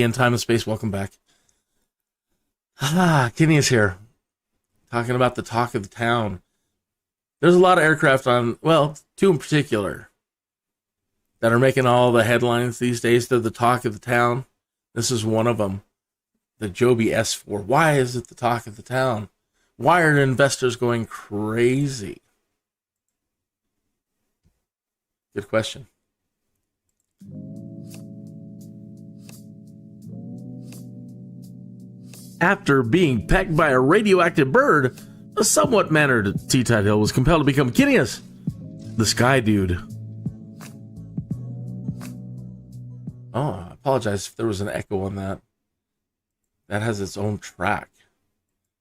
In time and space, welcome back. Kinneas here, talking about the talk of the town. There's a lot of aircraft on, well, two in particular, that are making all the headlines these days. They're the talk of the town. This is one of them, the Joby S4. Why is it the talk of the town? Why are investors going crazy? Good question. After being pecked by a radioactive bird, a somewhat mannered Tuthill was compelled to become Kinneas, the Skydude. Oh, I apologize if there was an echo on that. That has its own track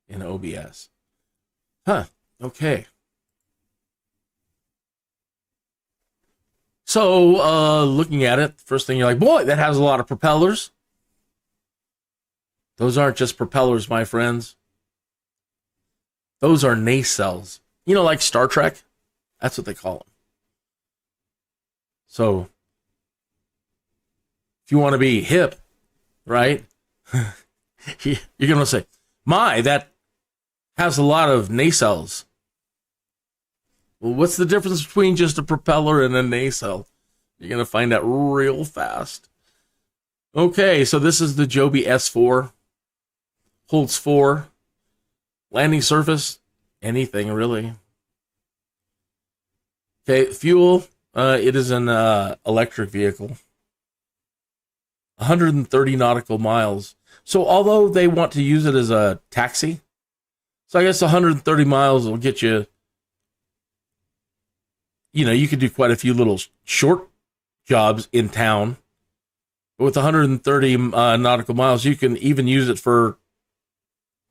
in OBS. Huh, okay. So, looking at it, first thing you're like, boy, that has a lot of propellers. Those aren't just propellers, my friends. Those are nacelles. You know, like Star Trek? That's what they call them. So, if you want to be hip, right? You're going to say, my, that has a lot of nacelles. Well, what's the difference between just a propeller and a nacelle? You're going to find out real fast. Okay, so this is the Joby S4. Holds 4. Landing surface, anything really. Okay, fuel, it is an electric vehicle. 130 nautical miles. So although they want to use it as a taxi, so I guess 130 miles will get you, you know, you could do quite a few little short jobs in town. But with 130 nautical miles, you can even use it for,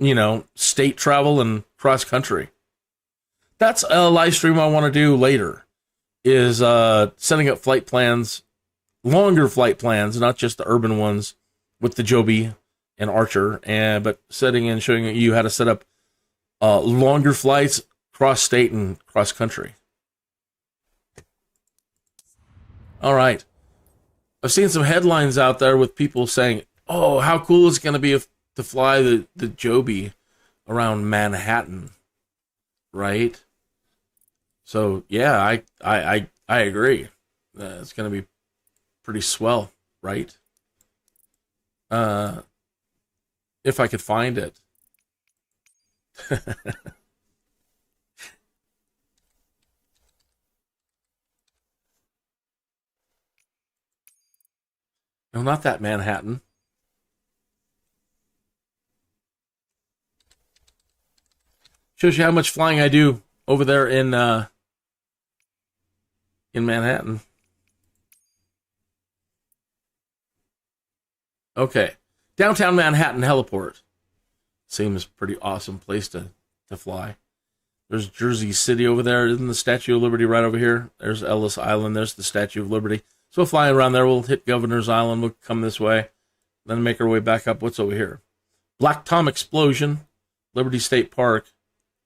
you know, state travel and cross country. That's a live stream I want to do later, is setting up flight plans, longer flight plans, not just the urban ones with the Joby and Archer, but setting and showing you how to set up longer flights cross state and cross country. All right. I've seen some headlines out there with people saying, oh, how cool is it going to be to fly the Joby around Manhattan, right? So yeah, I agree. It's going to be pretty swell, right? If I could find it. No, not that Manhattan. Shows you how much flying I do over there in Manhattan. Okay. Downtown Manhattan heliport. Seems a pretty awesome place to fly. There's Jersey City over there. Isn't the Statue of Liberty right over here? There's Ellis Island. There's the Statue of Liberty. So we'll fly around there. We'll hit Governor's Island. We'll come this way. Then make our way back up. What's over here? Black Tom Explosion. Liberty State Park.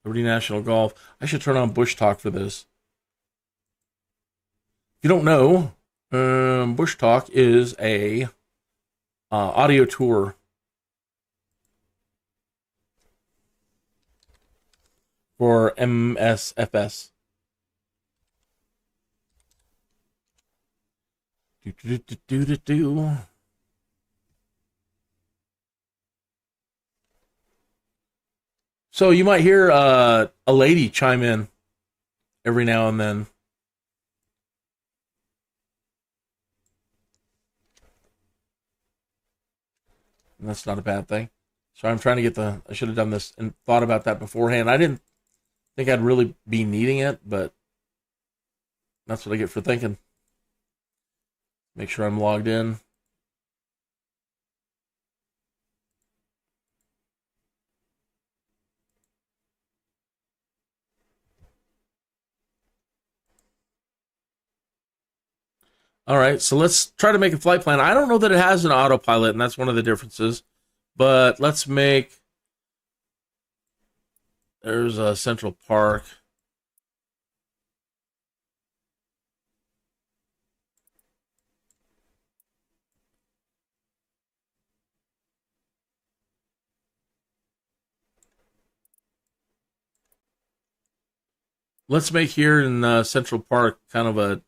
Liberty National Golf. I should turn on Bush Talk for this. If you don't know, Bush Talk is a audio tour for MSFS. So you might hear a lady chime in every now and then. And that's not a bad thing. So I'm trying to get I should have done this and thought about that beforehand. I didn't think I'd really be needing it, but that's what I get for thinking. Make sure I'm logged in. All right, so let's try to make a flight plan. I don't know that it has an autopilot, and that's one of the differences. But let's make... There's a Central Park. let's make here in Central Park kind of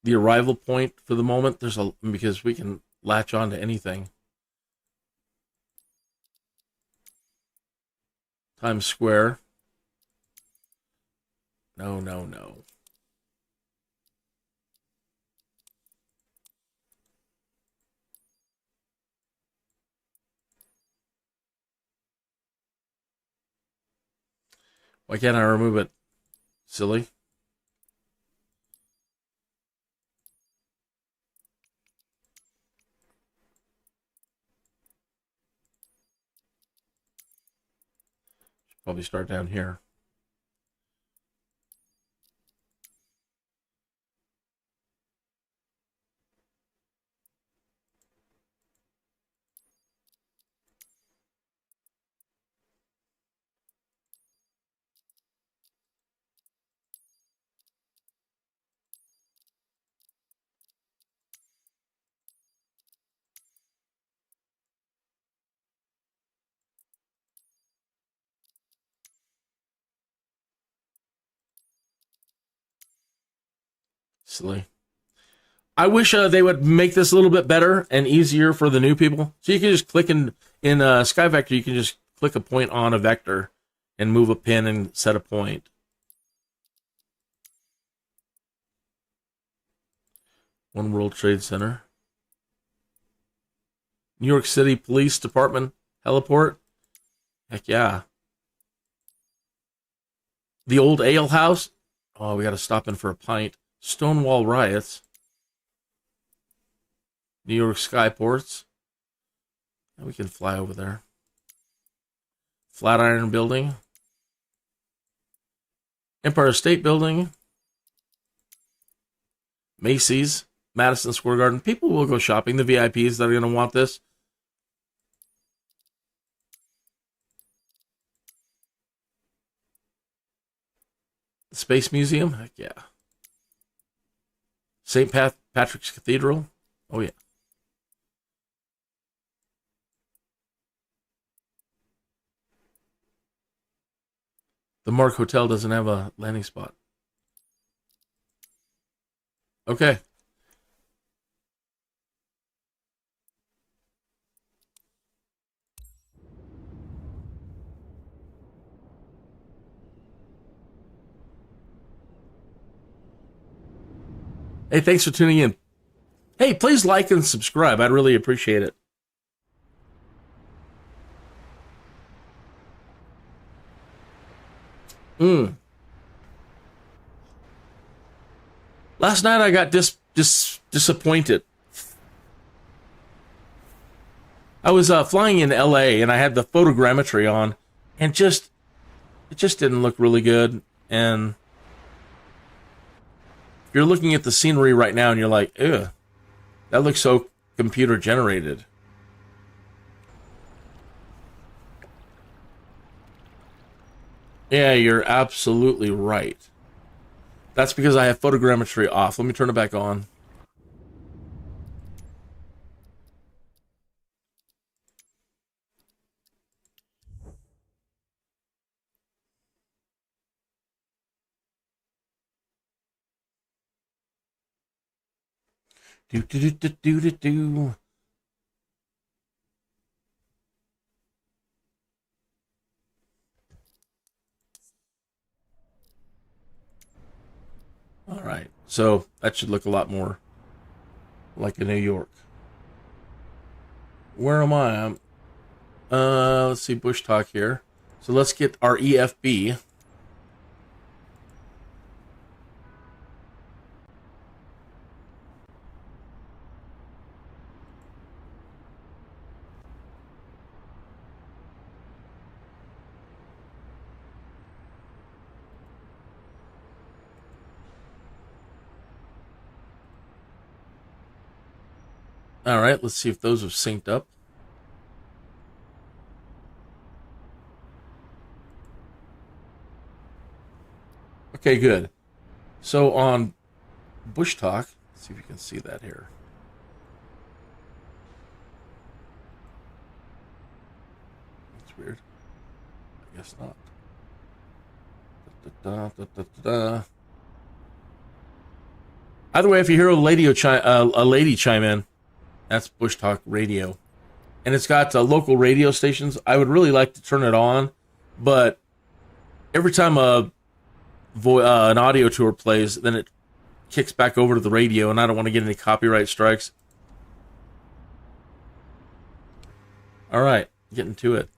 the arrival point for the moment. Because we can latch on to anything. Times Square. No, no, no. Why can't I remove it? Silly. Should probably start down here. Silly. I wish they would make this a little bit better and easier for the new people. So you can just click in SkyVector, you can just click a point on a vector and move a pin and set a point. One World Trade Center. New York City Police Department heliport. Heck yeah. The old ale house. Oh, we got to stop in for a pint. Stonewall riots. New York Skyports. And we can fly over there. Flatiron Building. Empire State Building. Macy's. Madison Square Garden. People will go shopping. The VIPs that are going to want this. The Space Museum. Heck yeah. St. Patrick's Cathedral. Oh, yeah. The Mark Hotel doesn't have a landing spot. Okay. Hey, thanks for tuning in. Hey, please like and subscribe. I'd really appreciate it. Last night I got disappointed. I was flying in LA and I had the photogrammetry on, and it just didn't look really good. And if you're looking at the scenery right now and you're like, ew, that looks so computer generated. Yeah, you're absolutely right. That's because I have photogrammetry off. Let me turn it back on. Do do do do do do do. All right, so that should look a lot more like a New York. Where am I? Let's see, Bush Talk here. So let's get our EFB. All right, let's see if those have synced up. Okay, good. So on Bush Talk, let's see if you can see that here. That's weird. I guess not. Da, da, da, da. Either way, if you hear a lady chime in, that's Bush Talk Radio, and it's got local radio stations. I would really like to turn it on, but every time an audio tour plays, then it kicks back over to the radio, and I don't want to get any copyright strikes. All right, getting to it.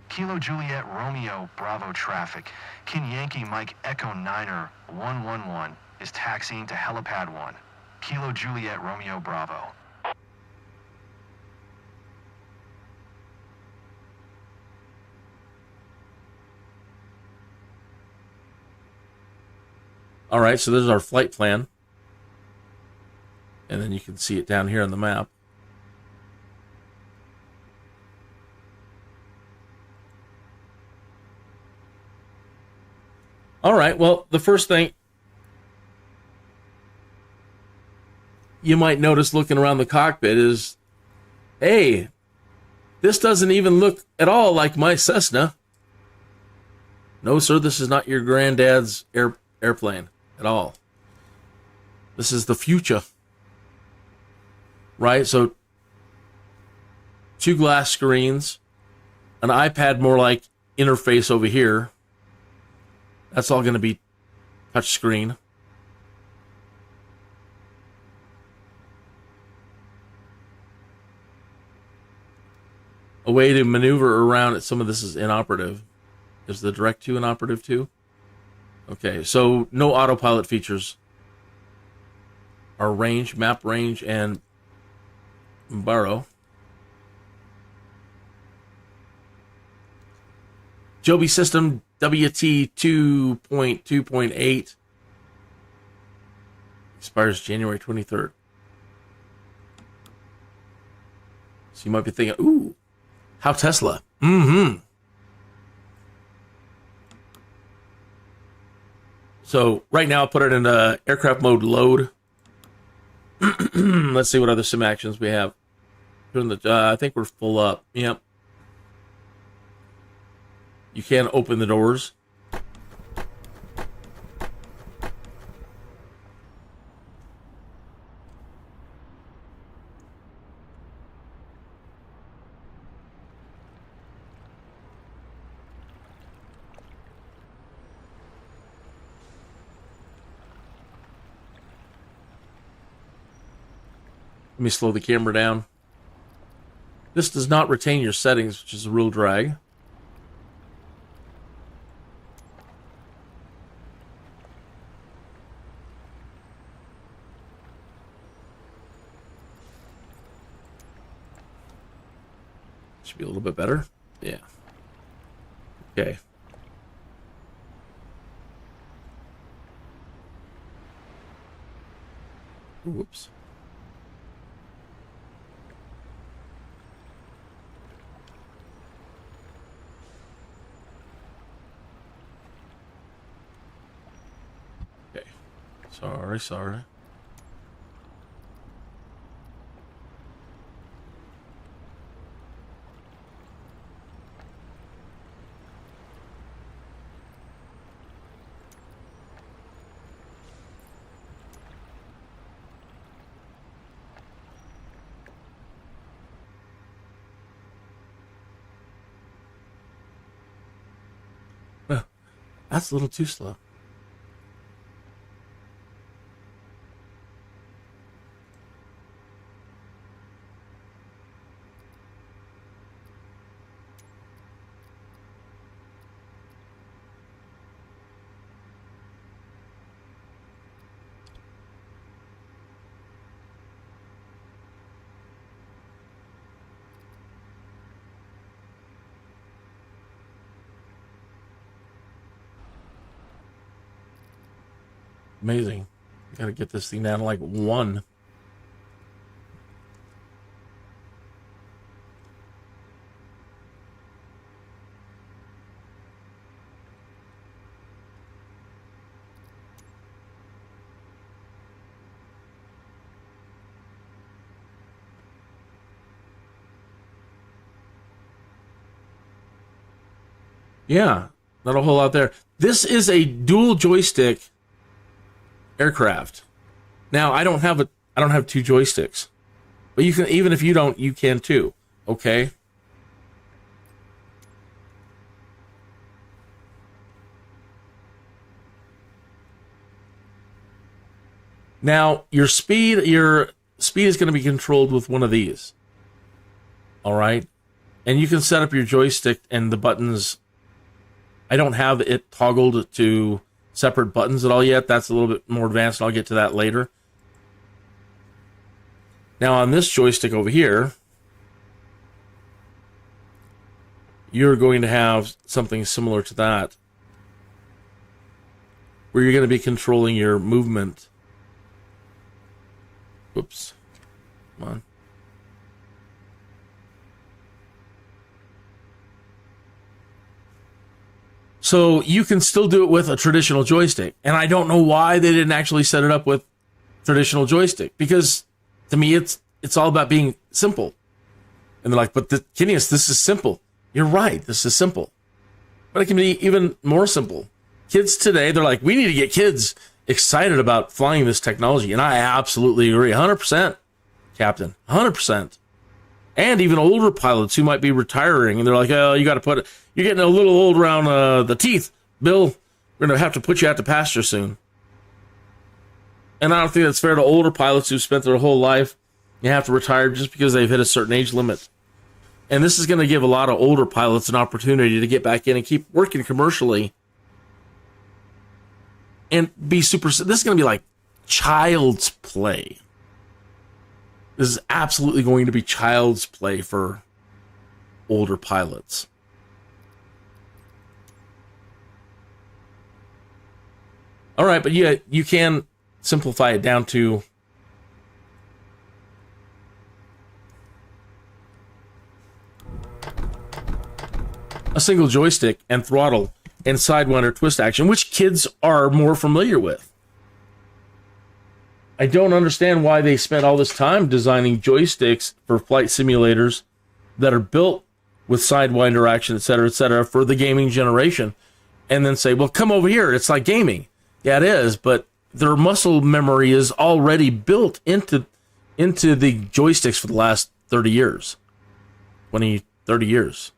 Kilo Juliet Romeo Bravo traffic. Kin Yankee Mike Echo Niner 111 is taxiing to Helipad 1. Kilo Juliet Romeo Bravo. All right, so there's our flight plan. And then you can see it down here on the map. All right, well, the first thing you might notice looking around the cockpit is, hey, this doesn't even look at all like my Cessna. No, sir, this is not your granddad's airplane at all. This is the future. Right? So, 2 glass screens, an iPad more like interface over here. That's all going to be touch screen. A way to maneuver around it. Some of this is inoperative. Is the Direct 2 inoperative too? Okay, so no autopilot features. Our range, map range, and borrow. Joby system WT 2.2.8 expires January 23rd. So you might be thinking, ooh, how Tesla? Mm-hmm. So right now I'll put it in aircraft mode load. Let's see what other sim actions we have. I think we're full up. Yep. You can open the doors. Let me slow the camera down. This does not retain your settings, which is a real drag. Should be a little bit better. Yeah. Okay. Whoops. Okay. Sorry. That's a little too slow. Amazing. Gotta get this thing down to like 1. Yeah, not a whole lot there. This is a dual joystick aircraft. Now, I don't have two joysticks. But you can, even if you don't, you can too. Okay? Now, your speed is going to be controlled with one of these. All right? And you can set up your joystick and the buttons. I don't have it toggled to separate buttons at all yet. That's a little bit more advanced, and I'll get to that later. Now, on this joystick over here, you're going to have something similar to that, where you're going to be controlling your movement. Whoops. Come on. So you can still do it with a traditional joystick. And I don't know why they didn't actually set it up with traditional joystick. Because to me, it's all about being simple. And they're like, but Kinneas, this is simple. You're right, this is simple. But it can be even more simple. Kids today, they're like, we need to get kids excited about flying this technology. And I absolutely agree. 100%, Captain. 100%. And even older pilots who might be retiring. And they're like, oh, you're getting a little old around the teeth. Bill, we're going to have to put you out to pasture soon. And I don't think that's fair to older pilots who've spent their whole life. You have to retire just because they've hit a certain age limit. And this is going to give a lot of older pilots an opportunity to get back in and keep working commercially. And be super... This is going to be like child's play. This is absolutely going to be child's play for older pilots. All right, but yeah, you can simplify it down to a single joystick and throttle and sidewinder twist action, which kids are more familiar with. I don't understand why they spent all this time designing joysticks for flight simulators that are built with sidewinder action, etc., for the gaming generation, and then say, well, come over here, it's like gaming. Yeah, it is, but their muscle memory is already built into the joysticks for the last 30 years. 20, 30 years.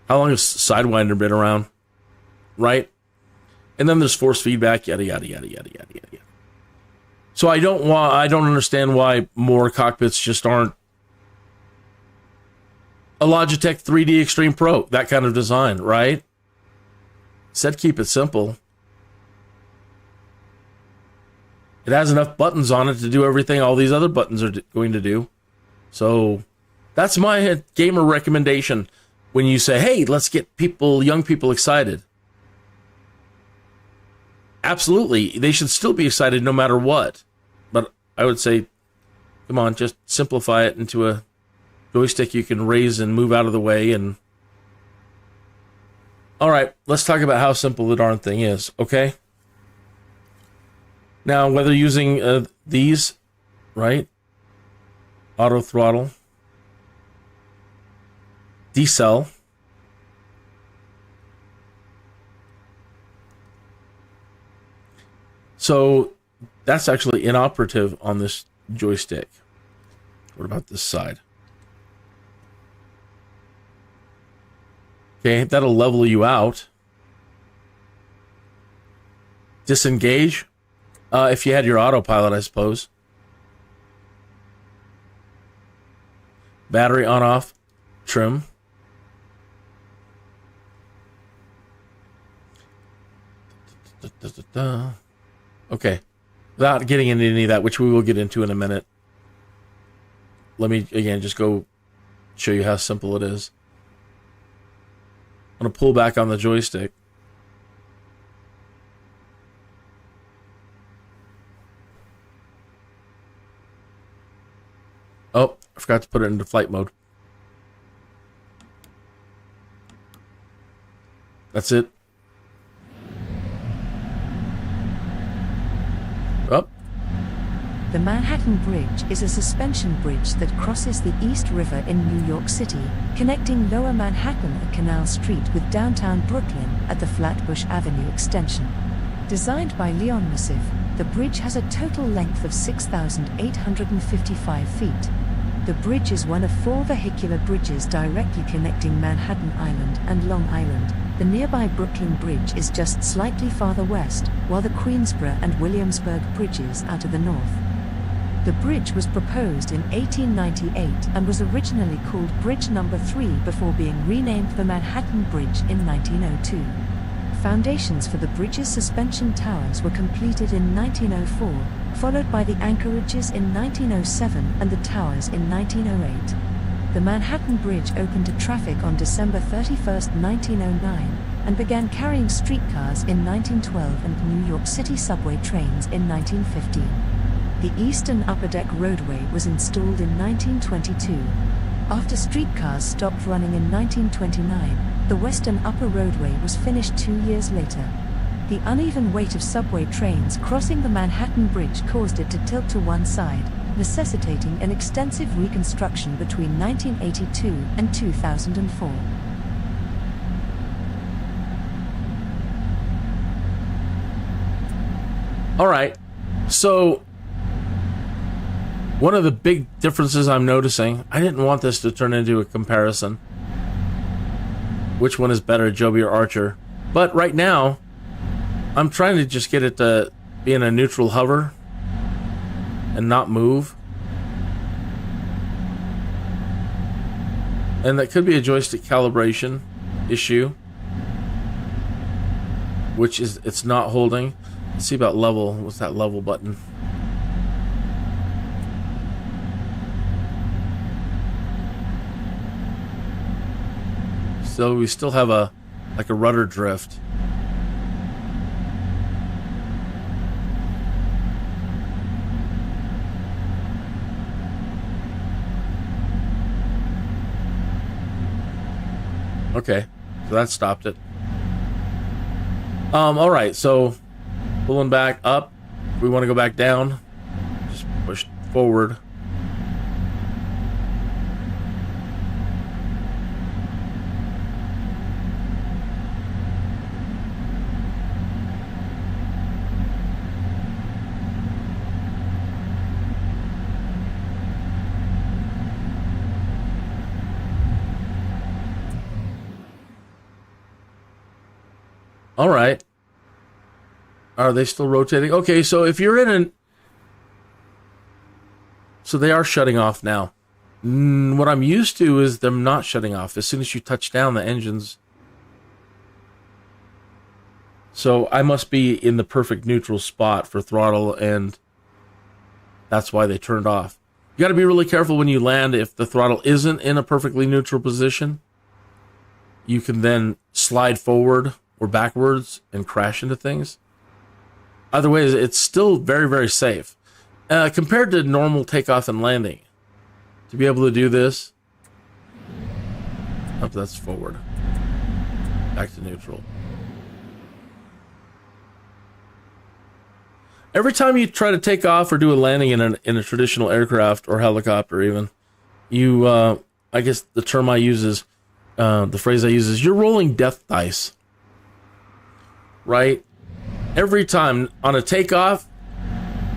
How long has Sidewinder been around? Right? And then there's force feedback, yada, yada, yada, yada, yada, yada, yada. So I don't understand why more cockpits just aren't a Logitech 3D Extreme Pro, that kind of design, right? Said keep it simple. It has enough buttons on it to do everything all these other buttons are going to do. So that's my gamer recommendation when you say, hey, let's get young people excited. Absolutely, they should still be excited no matter what. But I would say, come on, just simplify it into a joystick you can raise and move out of the way. And all right, let's talk about how simple the darn thing is, okay? Now, whether using these, right? Auto throttle, decel, so that's actually inoperative on this joystick. What about this side? Okay, that'll level you out. Disengage. If you had your autopilot, I suppose. Battery on off. Trim. Okay. Without getting into any of that, which we will get into in a minute, let me, again, just go show you how simple it is. I'm going to pull back on the joystick. Oh, I forgot to put it into flight mode. That's it. The The Manhattan Bridge is a suspension bridge that crosses the East River in New York City, connecting Lower Manhattan at Canal Street with downtown Brooklyn at the Flatbush Avenue extension. Designed by Leon Massif, the bridge has a total length of 6,855 feet. The bridge is one of 4 vehicular bridges directly connecting Manhattan Island and Long Island. The nearby Brooklyn Bridge is just slightly farther west, while the Queensboro and Williamsburg bridges are to the north. The bridge was proposed in 1898 and was originally called Bridge Number 3 before being renamed the Manhattan Bridge in 1902. Foundations for the bridge's suspension towers were completed in 1904, followed by the anchorages in 1907 and the towers in 1908. The Manhattan Bridge opened to traffic on December 31, 1909, and began carrying streetcars in 1912 and New York City subway trains in 1915. The Eastern Upper Deck roadway was installed in 1922. After streetcars stopped running in 1929, the Western Upper Roadway was finished 2 years later. The uneven weight of subway trains crossing the Manhattan Bridge caused it to tilt to one side, necessitating an extensive reconstruction between 1982 and 2004. All right, so one of the big differences I'm noticing, I didn't want this to turn into a comparison. Which one is better, Joby or Archer? But right now, I'm trying to just get it to be in a neutral hover and not move. And that could be a joystick calibration issue, which is it's not holding. Let's see about level. What's that level button? So we still have a rudder drift. Okay, so that stopped it. All right, so pulling back up. If we want to go back down, just push forward. All right. Are they still rotating? Okay, so if you're in an... So they are shutting off now. What I'm used to is them not shutting off. As soon as you touch down, the engines... So I must be in the perfect neutral spot for throttle, and that's why they turned off. You got to be really careful when you land. If the throttle isn't in a perfectly neutral position, you can then slide forward or backwards and crash into things. Either way, it's still very, very safe. Compared to normal takeoff and landing. To be able to do this. Oh, that's forward. Back to neutral. Every time you try to take off or do a landing in a traditional aircraft or helicopter even, you, I guess the term I use is, the phrase I use is, you're rolling death dice. Right? Every time on a takeoff,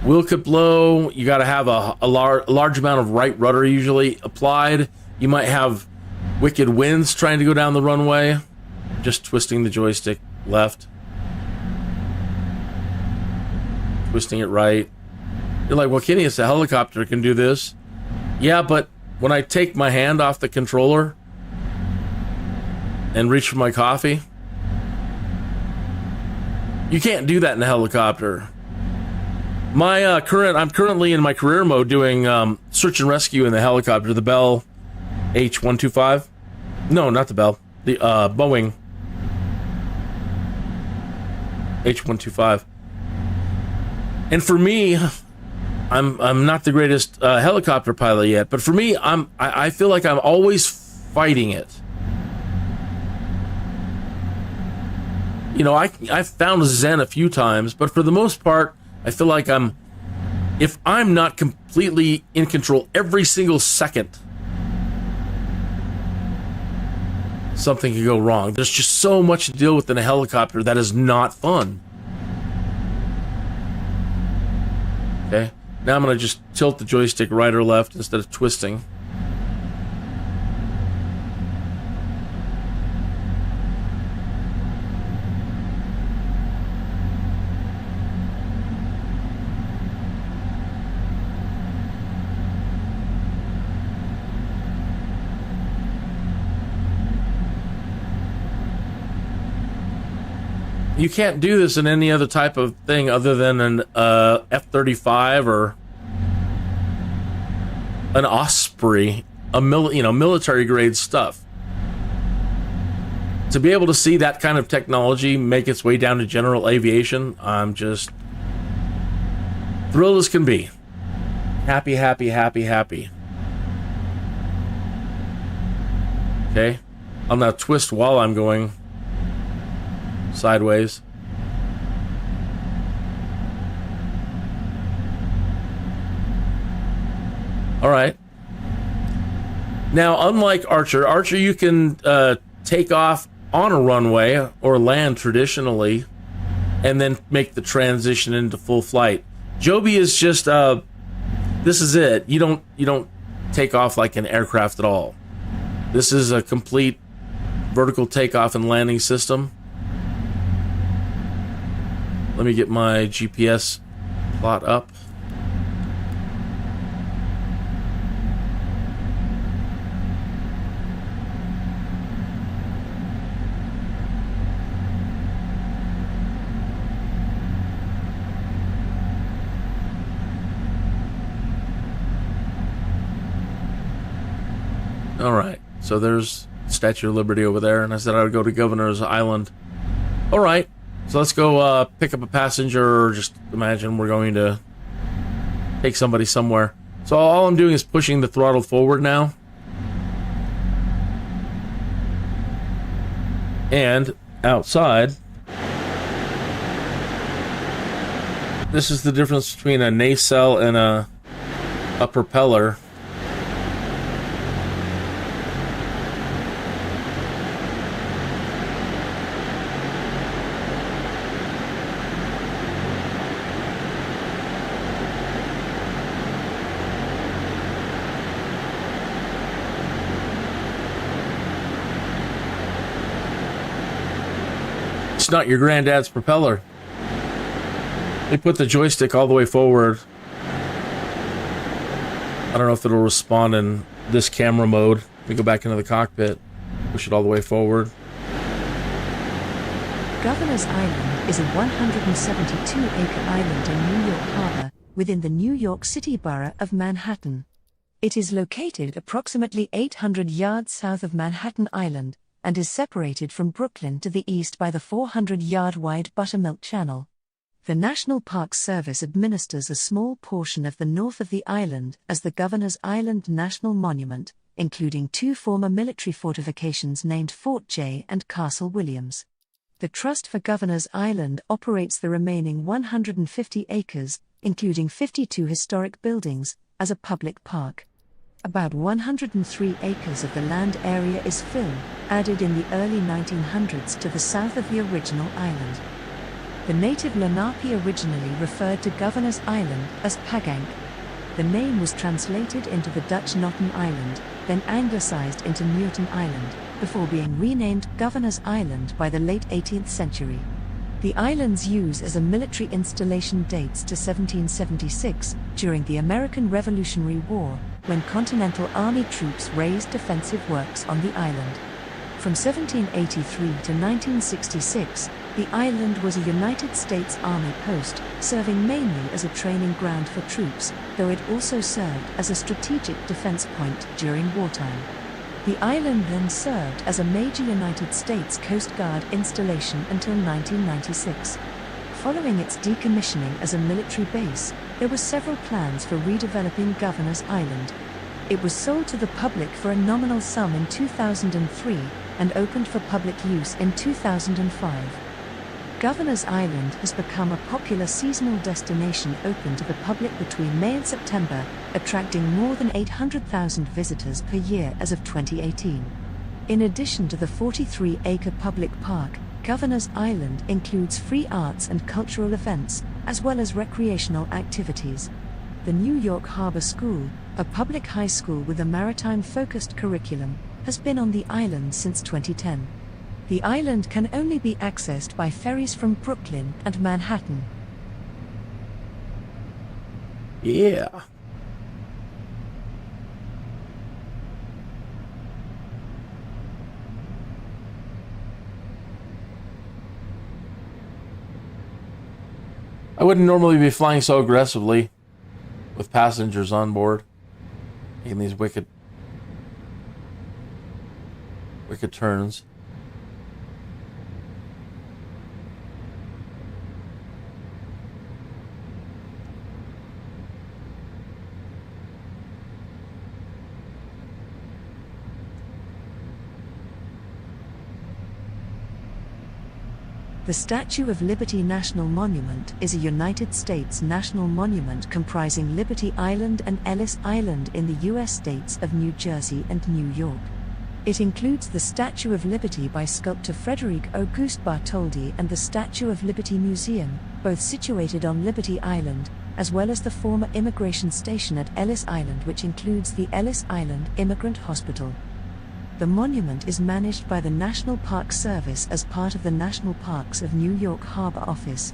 wheel could blow. You got to have a large amount of right rudder usually applied. You might have wicked winds trying to go down the runway. Just twisting the joystick left. Twisting it right. You're like, well, Kinneas, a helicopter can do this. Yeah, but when I take my hand off the controller and reach for my coffee, you can't do that in a helicopter. I'm currently in my career mode doing search and rescue in the helicopter, the Bell H-125. No, not the Bell. The Boeing H-125. And for me, I'm not the greatest helicopter pilot yet, but for me, I feel like I'm always fighting it. You know, I've found Zen a few times, but for the most part, I feel like I'm if I'm not completely in control every single second, something can go wrong. There's just so much to deal with in a helicopter that is not fun. Okay, now I'm going to just tilt the joystick right or left instead of twisting. You can't do this in any other type of thing other than an F-35 or an Osprey, military grade stuff. To be able to see that kind of technology make its way down to general aviation, I'm just thrilled as can be. Happy, happy, happy, happy. Okay, I'll now twist while I'm going sideways. All right. Now, unlike Archer, you can take off on a runway or land traditionally and then make the transition into full flight. Joby is just this is it. You don't take off like an aircraft at all. This is a complete vertical takeoff and landing system. Let me get my GPS plot up. All right, so there's Statue of Liberty over there, and I said I would go to Governor's Island. All right. So let's go pick up a passenger, or just imagine we're going to take somebody somewhere. So all I'm doing is pushing the throttle forward now. And outside, this is the difference between a nacelle and a propeller. Not your granddad's propeller. They put the joystick all the way forward. I don't know if it'll respond in this camera mode. We go back into the cockpit, push it all the way forward. Governor's Island is a 172-acre island in New York Harbor, within the New York City borough of Manhattan. It is located approximately 800 yards south of Manhattan Island, and is separated from Brooklyn to the east by the 400-yard-wide Buttermilk Channel. The National Park Service administers a small portion of the north of the island as the Governor's Island National Monument, including two former military fortifications named Fort J and Castle Williams. The Trust for Governor's Island operates the remaining 150 acres, including 52 historic buildings, as a public park. About 103 acres of the land area is fill, added in the early 1900s to the south of the original island. The native Lenape originally referred to Governor's Island as Pagank. The name was translated into the Dutch Notten Island, then anglicized into Newton Island, before being renamed Governor's Island by the late 18th century. The island's use as a military installation dates to 1776, during the American Revolutionary War, when Continental Army troops raised defensive works on the island. From 1783 to 1966, the island was a United States Army post, serving mainly as a training ground for troops, though it also served as a strategic defense point during wartime. The island then served as a major United States Coast Guard installation until 1996. Following its decommissioning as a military base, there were several plans for redeveloping Governor's Island. It was sold to the public for a nominal sum in 2003 and opened for public use in 2005. Governor's Island has become a popular seasonal destination open to the public between May and September, attracting more than 800,000 visitors per year as of 2018. In addition to the 43-acre public park, Governor's Island includes free arts and cultural events, as well as recreational activities. The New York Harbor School, a public high school with a maritime-focused curriculum, has been on the island since 2010. The island can only be accessed by ferries from Brooklyn and Manhattan. Yeah. I wouldn't normally be flying so aggressively with passengers on board, making these wicked turns. The Statue of Liberty National Monument is a United States national monument comprising Liberty Island and Ellis Island in the U.S. states of New Jersey and New York. It includes the Statue of Liberty by sculptor Frederic Auguste Bartholdi and the Statue of Liberty Museum, both situated on Liberty Island, as well as the former immigration station at Ellis Island, which includes the Ellis Island Immigrant Hospital. The monument is managed by the National Park Service as part of the National Parks of New York Harbor Office.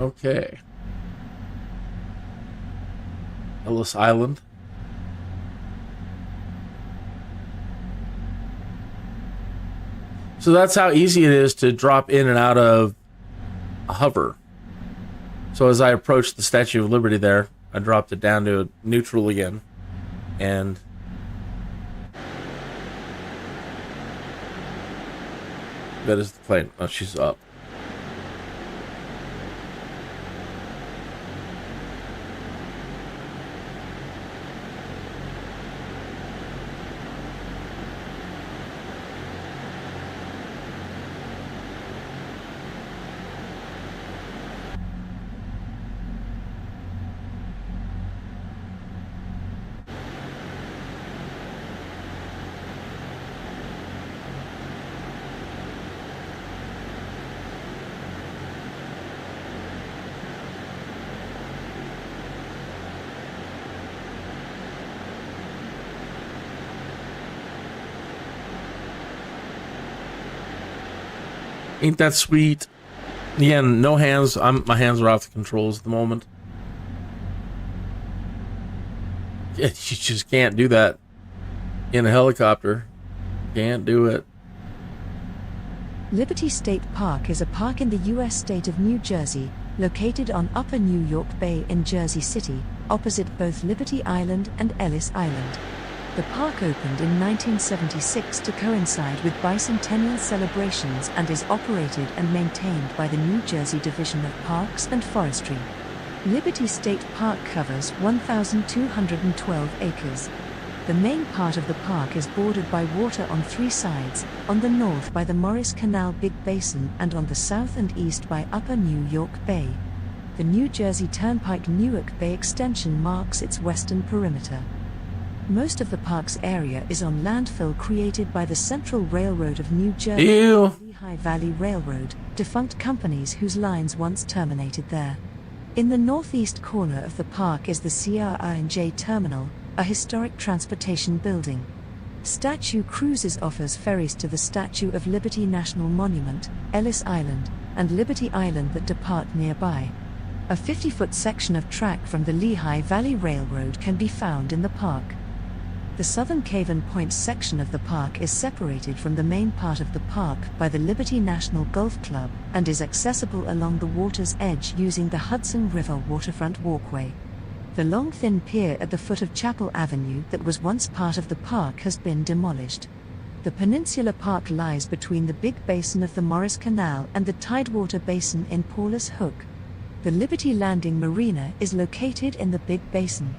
Okay. Ellis Island. So that's how easy it is to drop in and out of a hover. So as I approached the Statue of Liberty there, I dropped it down to neutral again. And that is the plane. Oh, she's up. Ain't that sweet? Again, no hands. My hands are off the controls at the moment. Yeah, you just can't do that in a helicopter. Can't do it. Liberty State Park is a park in the U.S. state of New Jersey, located on Upper New York Bay in Jersey City, opposite both Liberty Island and Ellis Island. The park opened in 1976 to coincide with bicentennial celebrations and is operated and maintained by the New Jersey Division of Parks and Forestry. Liberty State Park covers 1,212 acres. The main part of the park is bordered by water on three sides, on the north by the Morris Canal Big Basin and on the south and east by Upper New York Bay. The New Jersey Turnpike Newark Bay extension marks its western perimeter. Most of the park's area is on landfill created by the Central Railroad of New Jersey and the Lehigh Valley Railroad, defunct companies whose lines once terminated there. In the northeast corner of the park is the CRI&J Terminal, a historic transportation building. Statue Cruises offers ferries to the Statue of Liberty National Monument, Ellis Island, and Liberty Island that depart nearby. A 50-foot section of track from the Lehigh Valley Railroad can be found in the park. The southern Caven Point section of the park is separated from the main part of the park by the Liberty National Golf Club and is accessible along the water's edge using the Hudson River Waterfront Walkway. The long thin pier at the foot of Chapel Avenue that was once part of the park has been demolished. The Peninsula Park lies between the big basin of the Morris Canal and the Tidewater Basin in Paulus Hook. The Liberty Landing Marina is located in the Big Basin.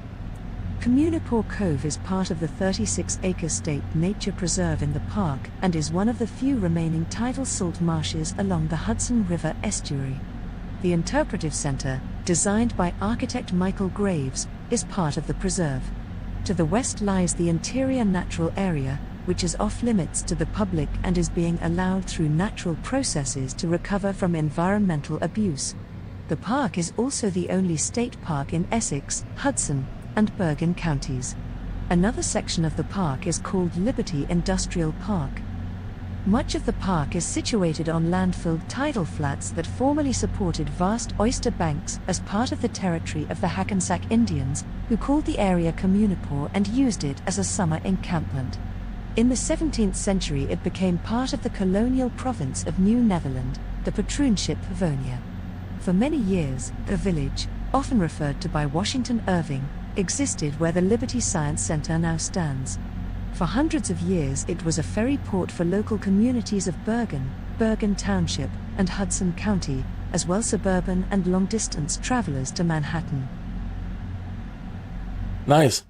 Communipaw Cove is part of the 36-acre state nature preserve in the park and is one of the few remaining tidal salt marshes along the Hudson River estuary. The Interpretive Center, designed by architect Michael Graves, is part of the preserve. To the west lies the Interior Natural Area, which is off-limits to the public and is being allowed through natural processes to recover from environmental abuse. The park is also the only state park in Essex, Hudson, and Bergen counties. Another section of the park is called Liberty Industrial Park. Much of the park is situated on landfilled tidal flats that formerly supported vast oyster banks as part of the territory of the Hackensack Indians, who called the area Communipaw and used it as a summer encampment. In the 17th century it became part of the colonial province of New Netherland, the patroonship Pavonia. For many years, the village, often referred to by Washington Irving, existed where the Liberty Science Center now stands. For hundreds of years it was a ferry port for local communities of Bergen Township, and Hudson County, as well suburban and long-distance travelers to Manhattan. Nice.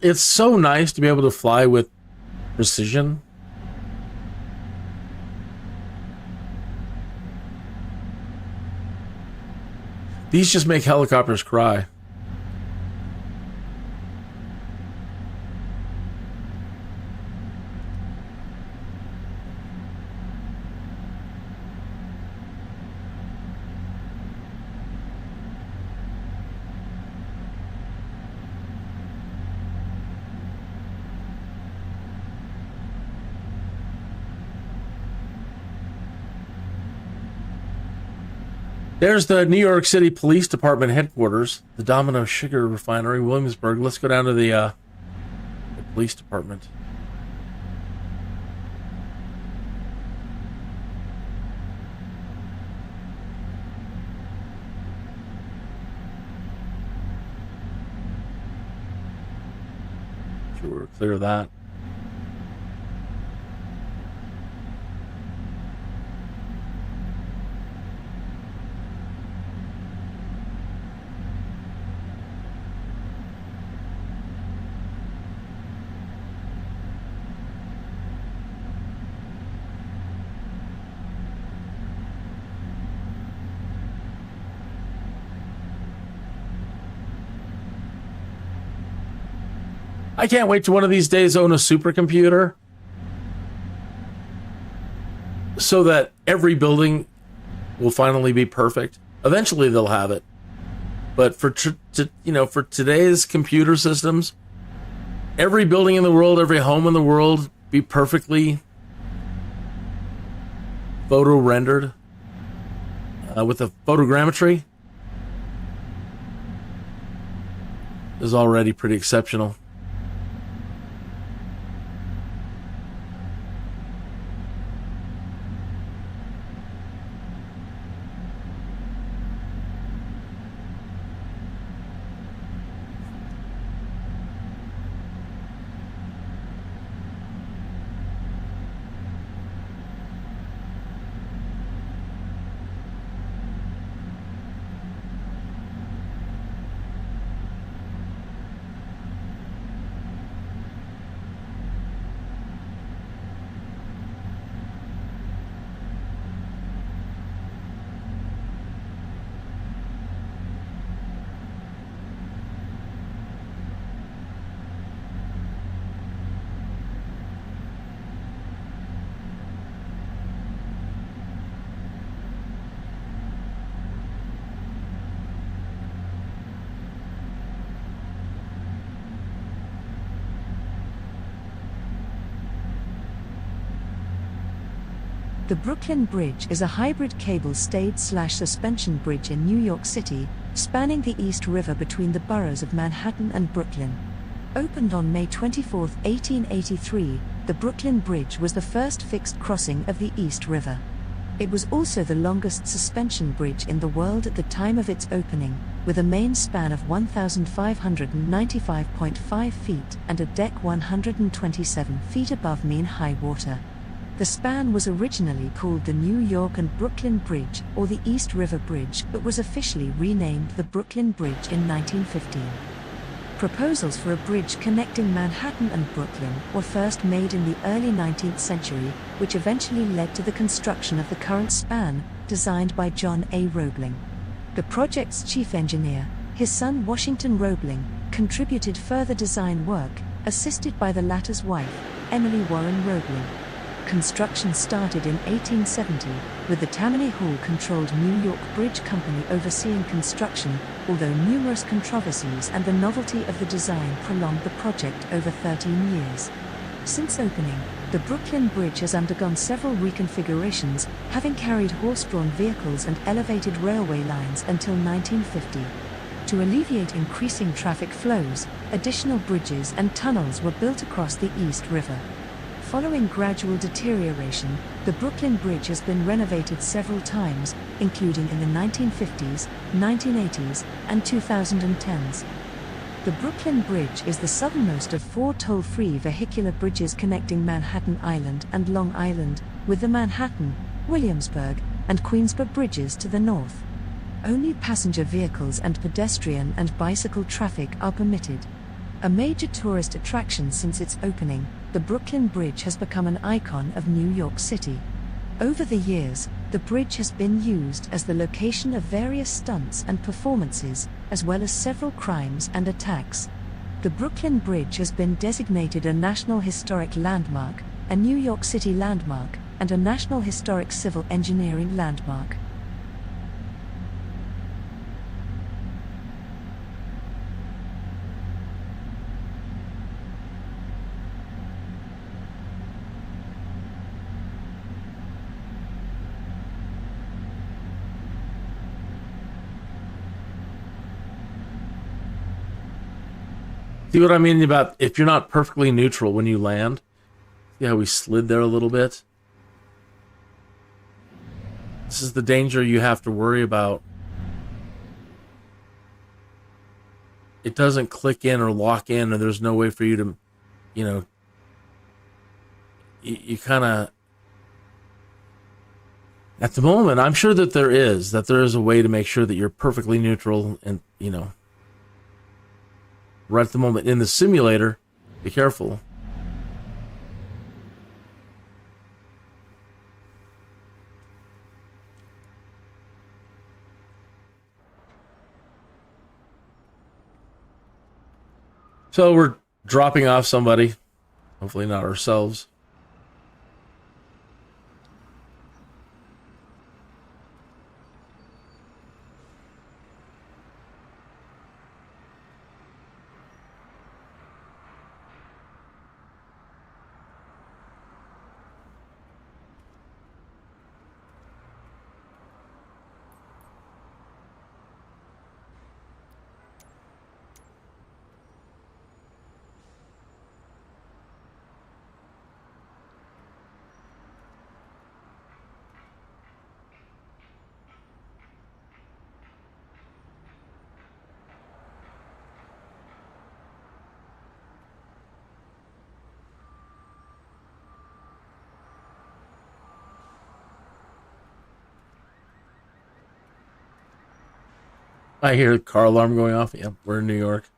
It's so nice to be able to fly with precision. These just make helicopters cry. There's the New York City Police Department headquarters, the Domino Sugar Refinery, Williamsburg. Let's go down to the police department. Sure, clear that. I can't wait to one of these days own a supercomputer so that every building will finally be perfect. Eventually they'll have it. But for for today's computer systems, every building in the world, every home in the world be perfectly photo rendered with a photogrammetry is already pretty exceptional. The Brooklyn Bridge is a hybrid cable-stayed/suspension bridge in New York City, spanning the East River between the boroughs of Manhattan and Brooklyn. Opened on May 24, 1883, the Brooklyn Bridge was the first fixed crossing of the East River. It was also the longest suspension bridge in the world at the time of its opening, with a main span of 1,595.5 feet and a deck 127 feet above mean high water. The span was originally called the New York and Brooklyn Bridge or the East River Bridge, but was officially renamed the Brooklyn Bridge in 1915. Proposals for a bridge connecting Manhattan and Brooklyn were first made in the early 19th century, which eventually led to the construction of the current span, designed by John A. Roebling. The project's chief engineer, his son Washington Roebling, contributed further design work, assisted by the latter's wife, Emily Warren Roebling. Construction started in 1870, with the Tammany Hall-controlled New York Bridge Company overseeing construction, although numerous controversies and the novelty of the design prolonged the project over 13 years. Since opening, the Brooklyn Bridge has undergone several reconfigurations, having carried horse-drawn vehicles and elevated railway lines until 1950. To alleviate increasing traffic flows, additional bridges and tunnels were built across the East River. Following gradual deterioration, the Brooklyn Bridge has been renovated several times, including in the 1950s, 1980s, and 2010s. The Brooklyn Bridge is the southernmost of 4 toll-free vehicular bridges connecting Manhattan Island and Long Island, with the Manhattan, Williamsburg, and Queensboro bridges to the north. Only passenger vehicles and pedestrian and bicycle traffic are permitted. A major tourist attraction since its opening, the Brooklyn Bridge has become an icon of New York City. Over the years, the bridge has been used as the location of various stunts and performances, as well as several crimes and attacks. The Brooklyn Bridge has been designated a National Historic Landmark, a New York City Landmark, and a National Historic Civil Engineering Landmark. See what I mean about if you're not perfectly neutral when you land? See how we slid there a little bit? This is the danger you have to worry about. It doesn't click in or lock in, or there's no way for you to, you kind of... At the moment, I'm sure that there is a way to make sure that you're perfectly neutral and, right at the moment in the simulator, be careful. So we're dropping off somebody, hopefully not ourselves. I hear the car alarm going off. Yep, we're in New York.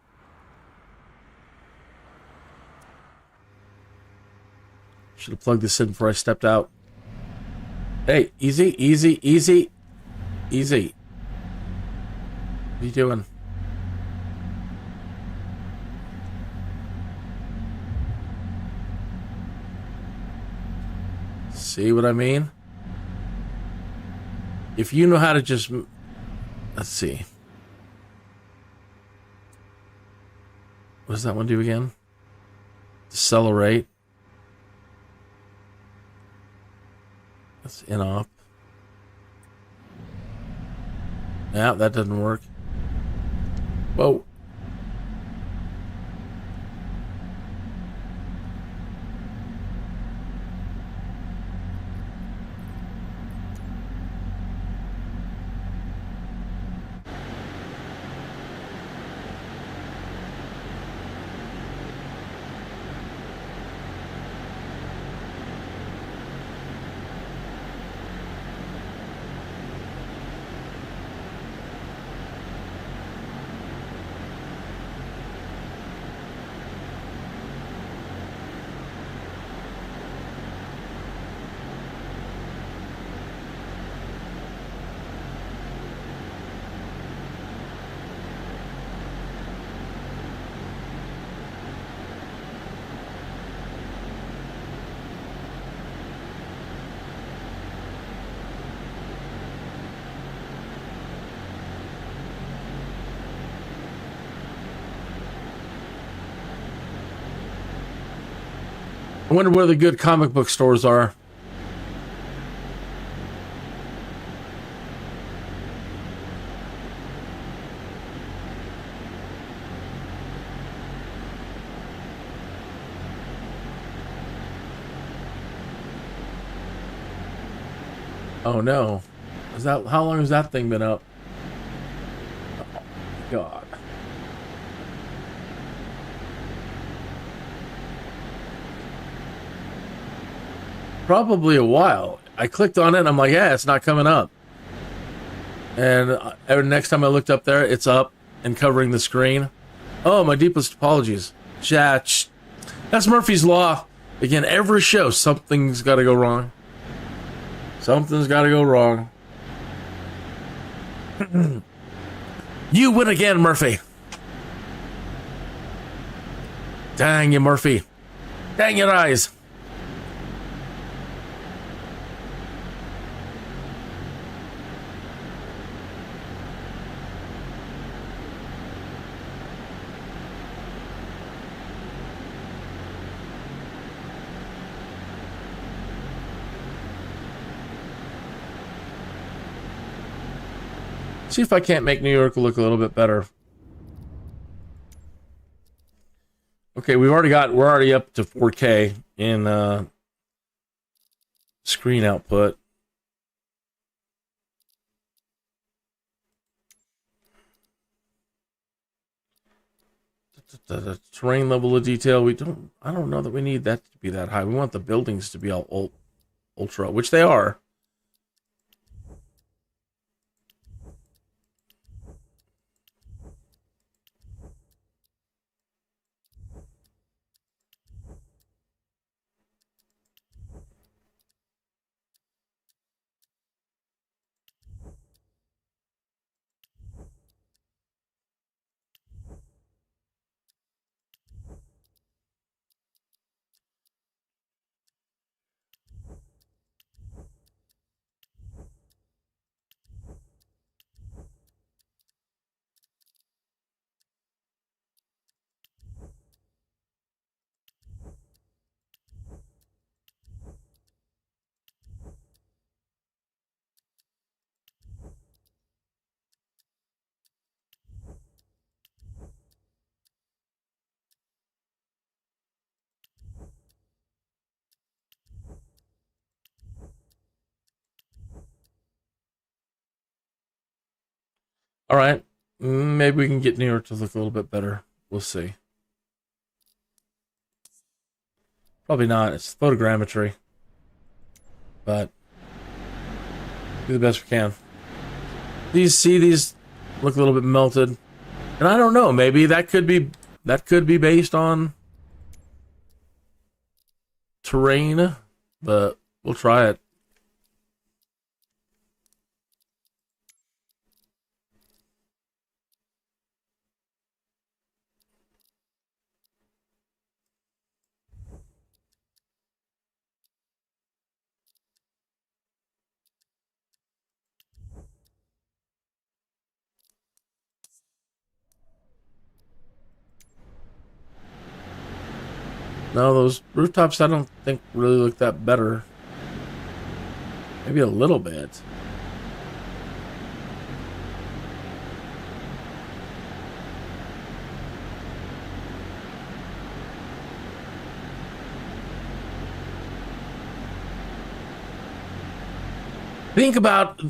Should have plugged this in before I stepped out. Hey, easy, easy, easy, easy. What are you doing? See what I mean? If you know how to just... Let's see. What does that one do again? Decelerate. That's in-op. Yeah, that doesn't work. Whoa. I wonder where the good comic book stores are. Oh no. Is that how long has that thing been up? Oh, God. Probably a while. I clicked on it and I'm like, yeah, it's not coming up. And next time I looked up there, it's up and covering the screen. Oh, my deepest apologies. Chat. That's Murphy's Law. Again, every show, something's got to go wrong. Something's got to go wrong. You win again, Murphy. Dang you, Murphy. Dang your eyes. See if I can't make New York look a little bit better. Okay, we're already up to 4K in screen output. The terrain level of detail, I don't know that we need that to be that high. We want the buildings to be all ultra, which they are. All right, maybe we can get New York to look a little bit better. We'll see. Probably not. It's photogrammetry, but do the best we can. These look a little bit melted, and I don't know. Maybe that could be based on terrain, but we'll try it. No, those rooftops I don't think really look that better. Maybe a little bit. Think about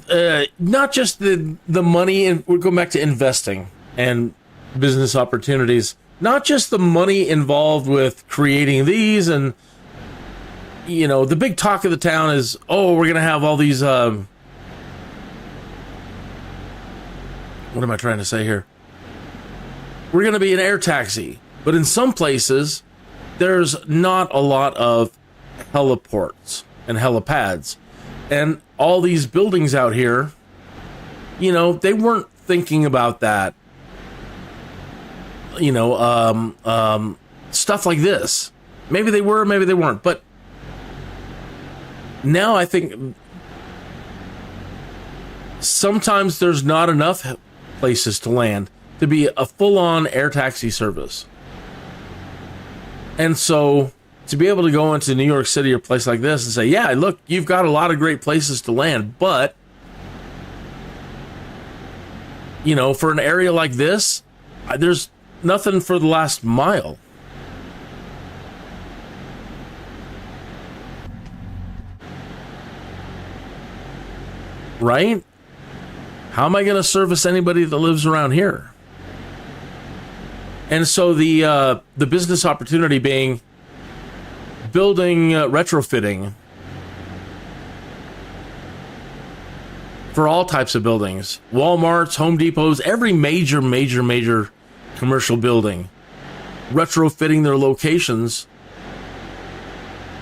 not just the money, and we're going back to investing and business opportunities, not just the money involved with creating these, and you know, the big talk of the town is, oh, we're going to have all these, what am I trying to say here? We're going to be an air taxi, but in some places, there's not a lot of heliports and helipads. And all these buildings out here, you know, they weren't thinking about that. You know, stuff like this. Maybe they were, maybe they weren't. But now I think sometimes there's not enough places to land to be a full-on air taxi service. And so to be able to go into New York City or a place like this and say, yeah, look, you've got a lot of great places to land, but, you know, for an area like this, there's nothing for the last mile. Right? How am I going to service anybody that lives around here? And so the business opportunity being building retrofitting for all types of buildings, Walmarts, Home Depots, every major commercial building, retrofitting their locations,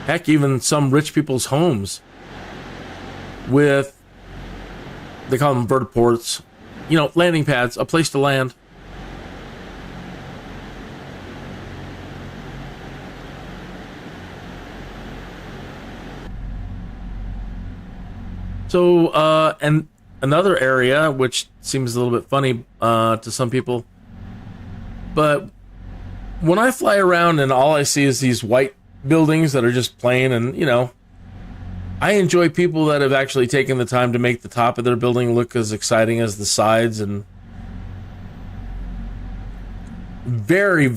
heck, even some rich people's homes with, they call them vertiports, you know, landing pads, a place to land. So, and another area, which seems a little bit funny to some people, but when I fly around and all I see is these white buildings that are just plain, and, you know, I enjoy people that have actually taken the time to make the top of their building look as exciting as the sides, and very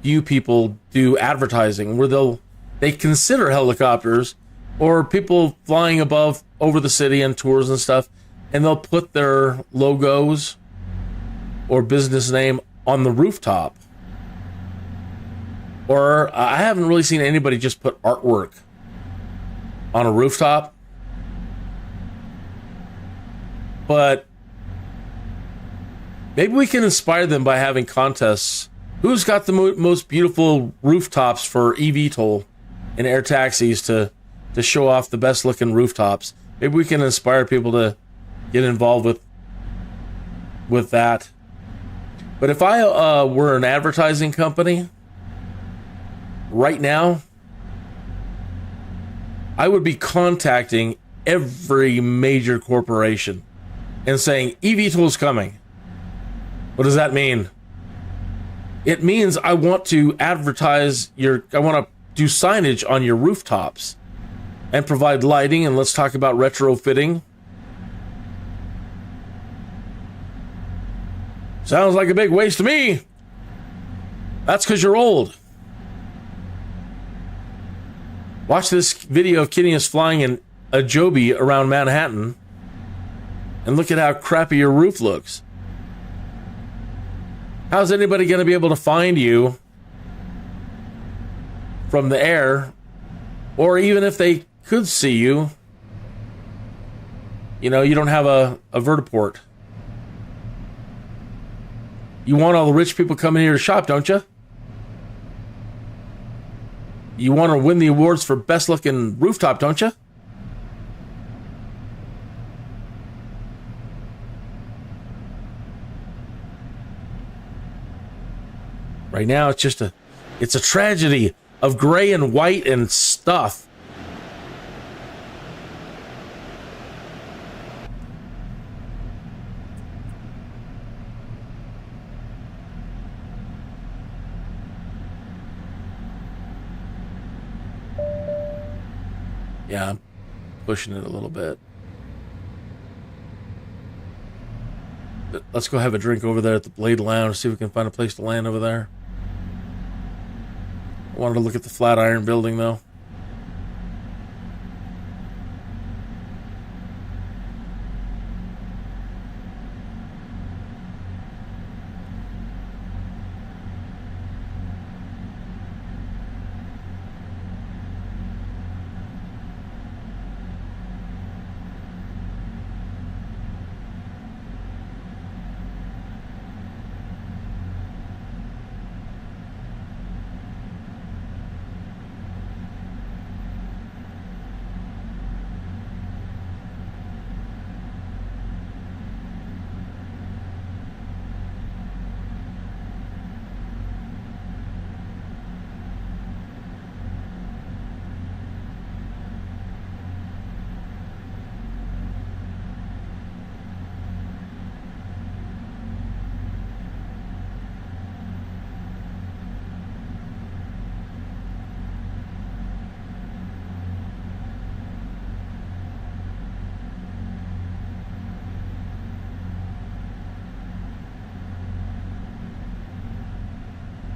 few people do advertising where they consider helicopters or people flying over the city and tours and stuff, and they'll put their logos or business name on the rooftop. Or I haven't really seen anybody just put artwork on a rooftop. But maybe we can inspire them by having contests. Who's got the most beautiful rooftops for eVTOL and air taxis to show off the best looking rooftops? Maybe we can inspire people to get involved with that. But if I were an advertising company right now, I would be contacting every major corporation and saying, eVTOL's coming. What does that mean? It means I want to advertise I want to do signage on your rooftops and provide lighting, and let's talk about retrofitting. Sounds like a big waste to me. That's because you're old. Watch this video of Kinneas flying in a Joby around Manhattan, and look at how crappy your roof looks. How's anybody going to be able to find you from the air? Or even if they could see you, you know, you don't have a vertiport. You want all the rich people coming here to shop, don't you? You want to win the awards for best looking rooftop, don't you? Right now, it's a tragedy of gray and white and stuff. Yeah. pushing it a little bit. But let's go have a drink over there at the Blade Lounge, see if we can find a place to land over there. I wanted to look at the Flatiron building, though.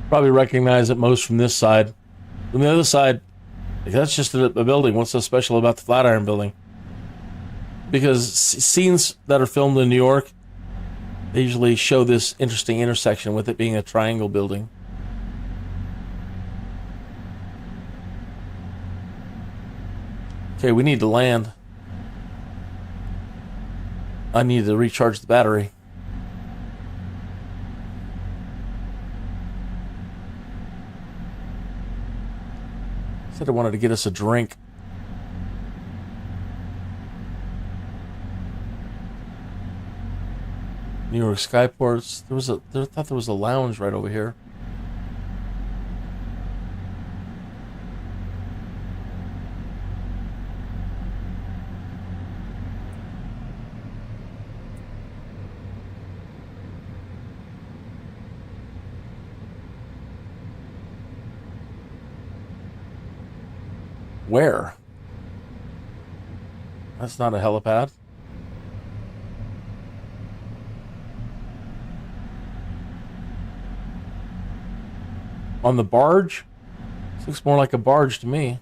Probably recognize it most from this side. From the other side, that's just a building. What's so special about the Flatiron building? Because scenes that are filmed in New York, they usually show this interesting intersection with it being a triangle building. Okay, we need to land. I need to recharge the battery. Said I wanted to get us a drink. New York Skyports. I thought there was a lounge right over here. Where? That's not a helipad. On the barge? This looks more like a barge to me.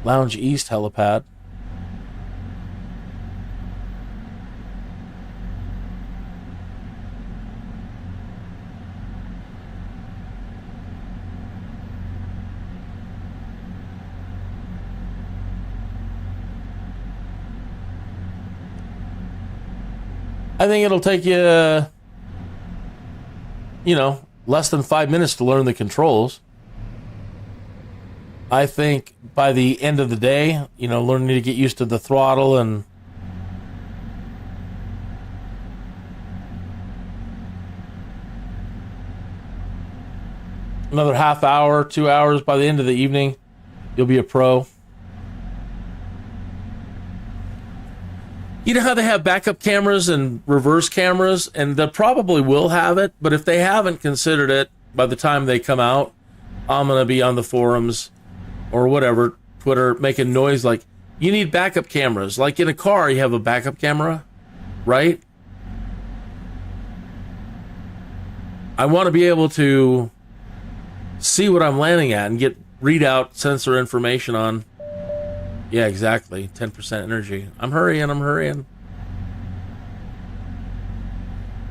Lounge East helipad. I think it'll take you, less than 5 minutes to learn the controls. I think by the end of the day, learning to get used to the throttle and another half hour, 2 hours, by the end of the evening, you'll be a pro. You know how they have backup cameras and reverse cameras, and they probably will have it, but if they haven't considered it, by the time they come out, I'm going to be on the forums or whatever, Twitter, making noise like, you need backup cameras. Like in a car, you have a backup camera, right? I want to be able to see what I'm landing at and get readout sensor information on. Yeah, exactly. 10% energy. I'm hurrying.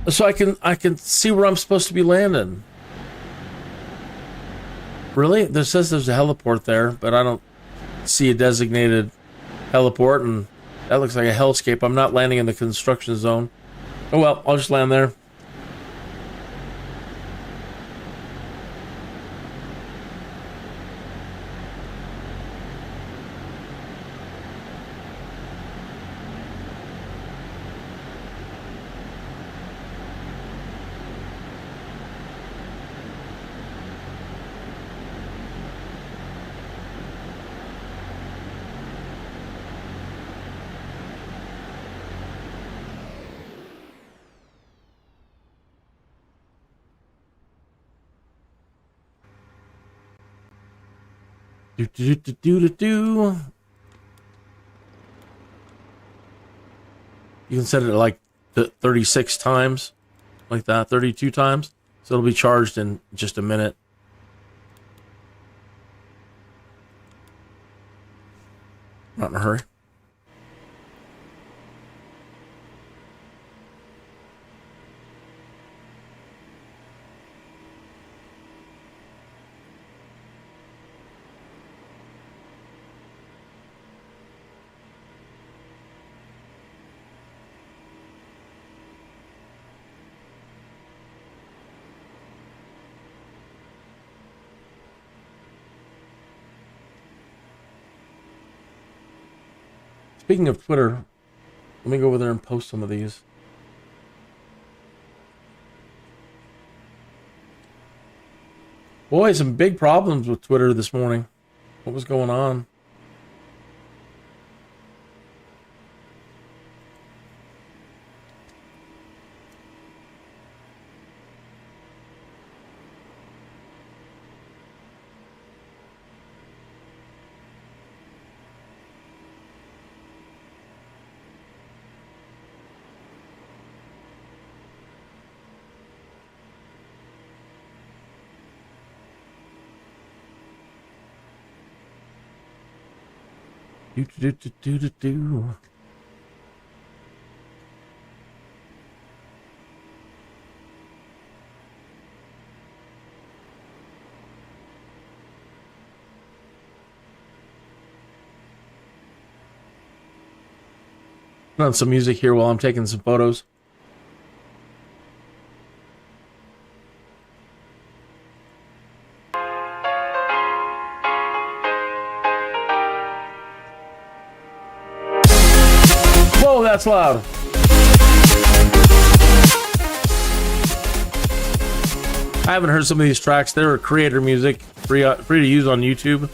So I can see where I'm supposed to be landing. Really? There says there's a heliport there, but I don't see a designated heliport, and that looks like a hellscape. I'm not landing in the construction zone. Oh well, I'll just land there. Do. You can set it like 36 times, like that, 32 times. So it'll be charged in just a minute. Not in a hurry. Speaking of Twitter, let me go over there and post some of these. Boy, some big problems with Twitter this morning. What was going on? Do. Put on some music here while I'm taking some photos. Whoa, that's loud. I haven't heard some of these tracks. They're creator music, free to use on YouTube.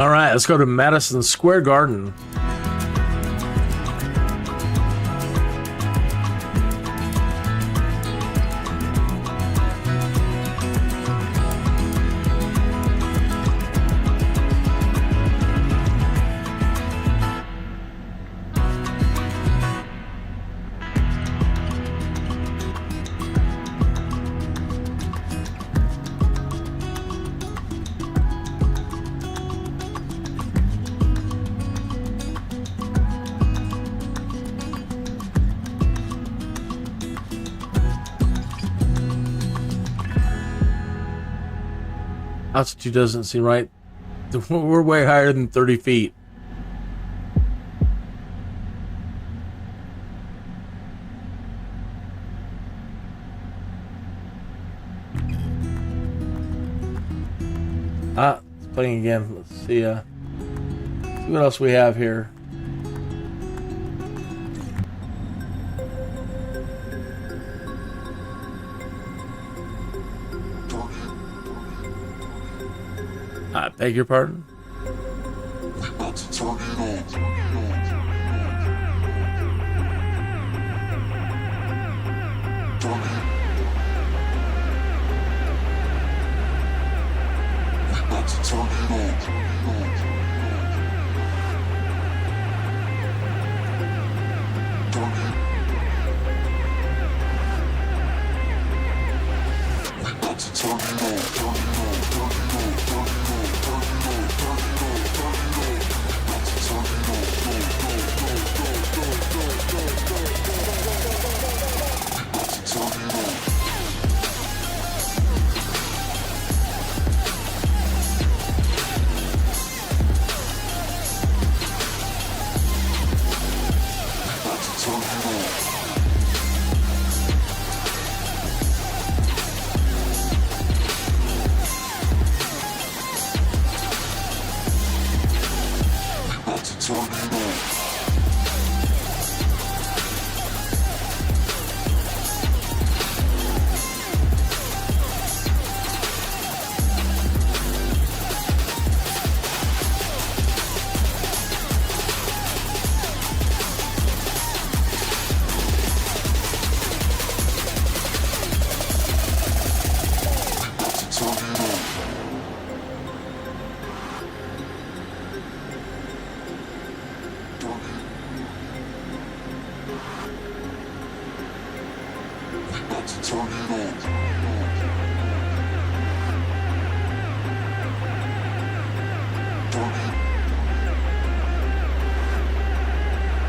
All right, let's go to Madison Square Garden. Altitude doesn't seem right. We're way higher than 30 feet. It's playing again. Let's see what else we have here. I beg your pardon?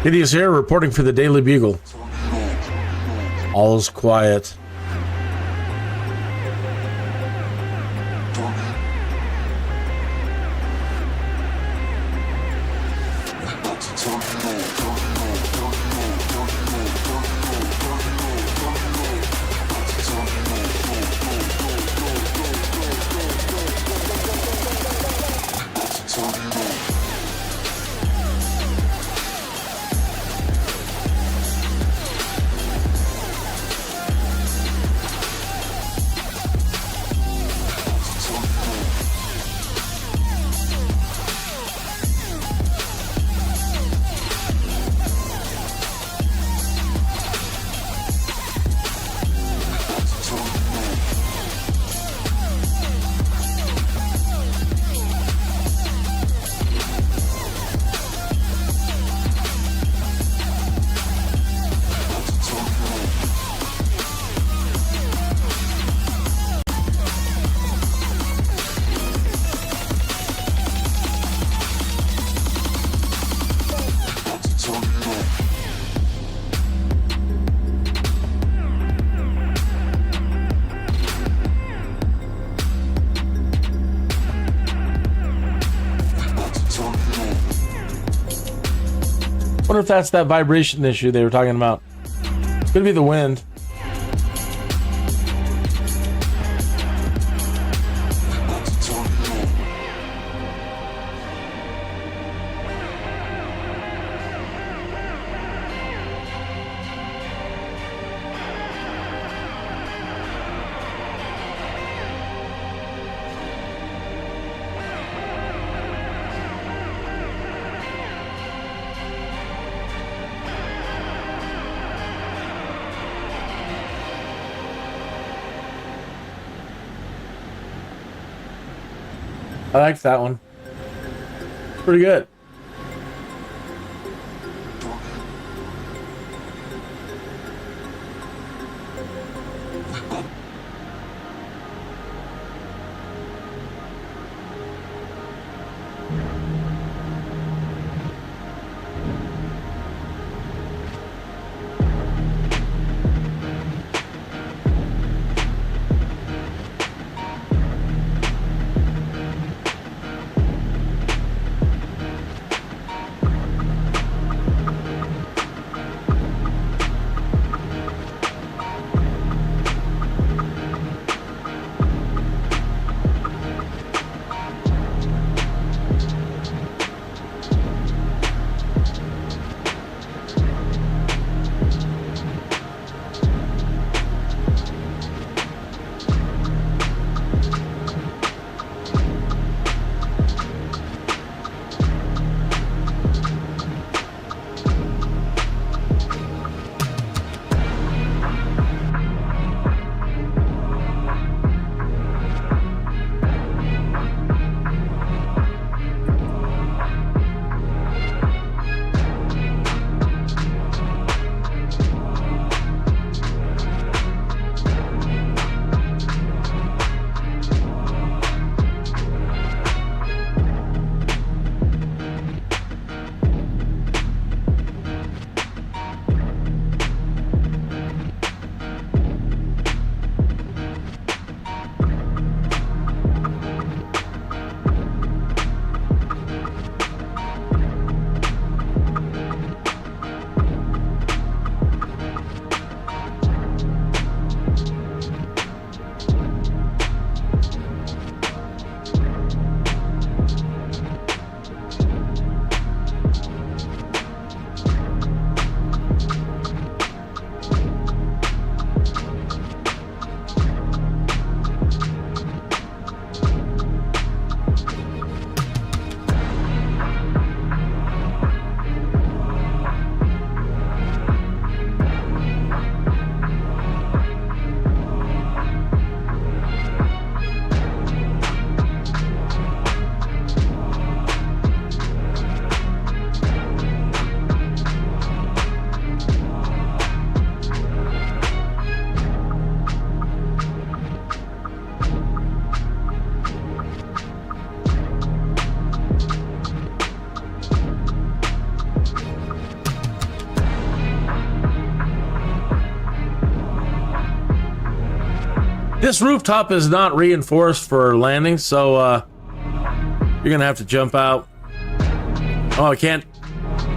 Kinneas here, reporting for the Daily Bugle. All is quiet. I wonder if that's that vibration issue they were talking about. Could be the wind. I like that one. It's pretty good. This rooftop is not reinforced for landing, so you're gonna have to jump out. Oh, I can't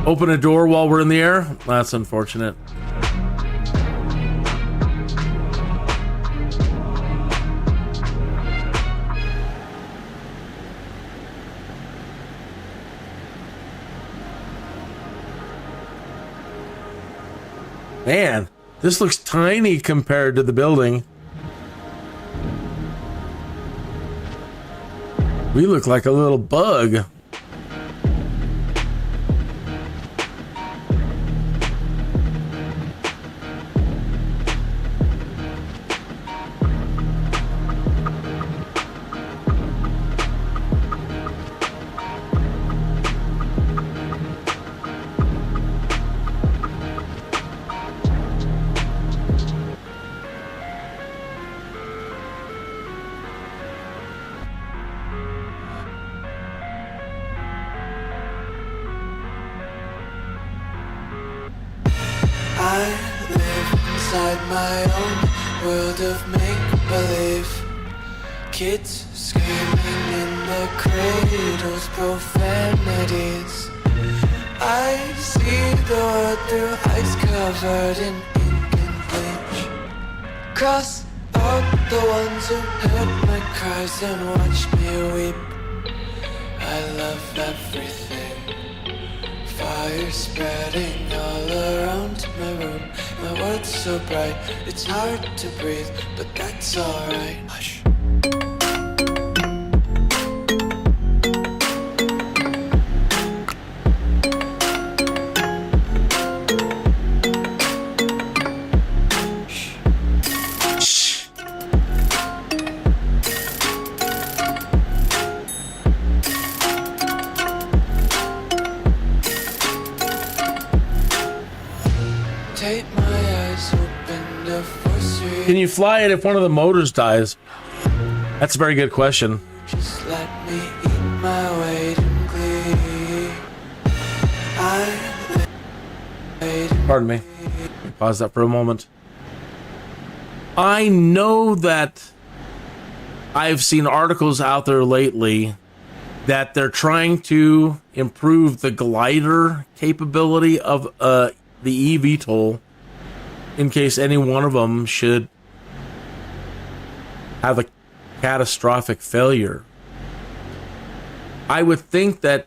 open a door while we're in the air? That's unfortunate. Man, this looks tiny compared to the building. We look like a little bug. My own world of make-believe. Kids screaming in the cradles, profanities. I see the world through ice covered in ink and bleach. Cross out the ones who heard my cries and watched me weep. I love everything. Fire spreading all around my room. My world's so bright, it's hard to breathe, but that's alright. Hush. tape my eyes open to force you. Can you fly it if one of the motors dies? That's a very good question. Just let me eat my weight in glee. Pardon me. Let me pause that for a moment. I know that I've seen articles out there lately that they're trying to improve the glider capability of the eVTOL in case any one of them should have a catastrophic failure. I would think that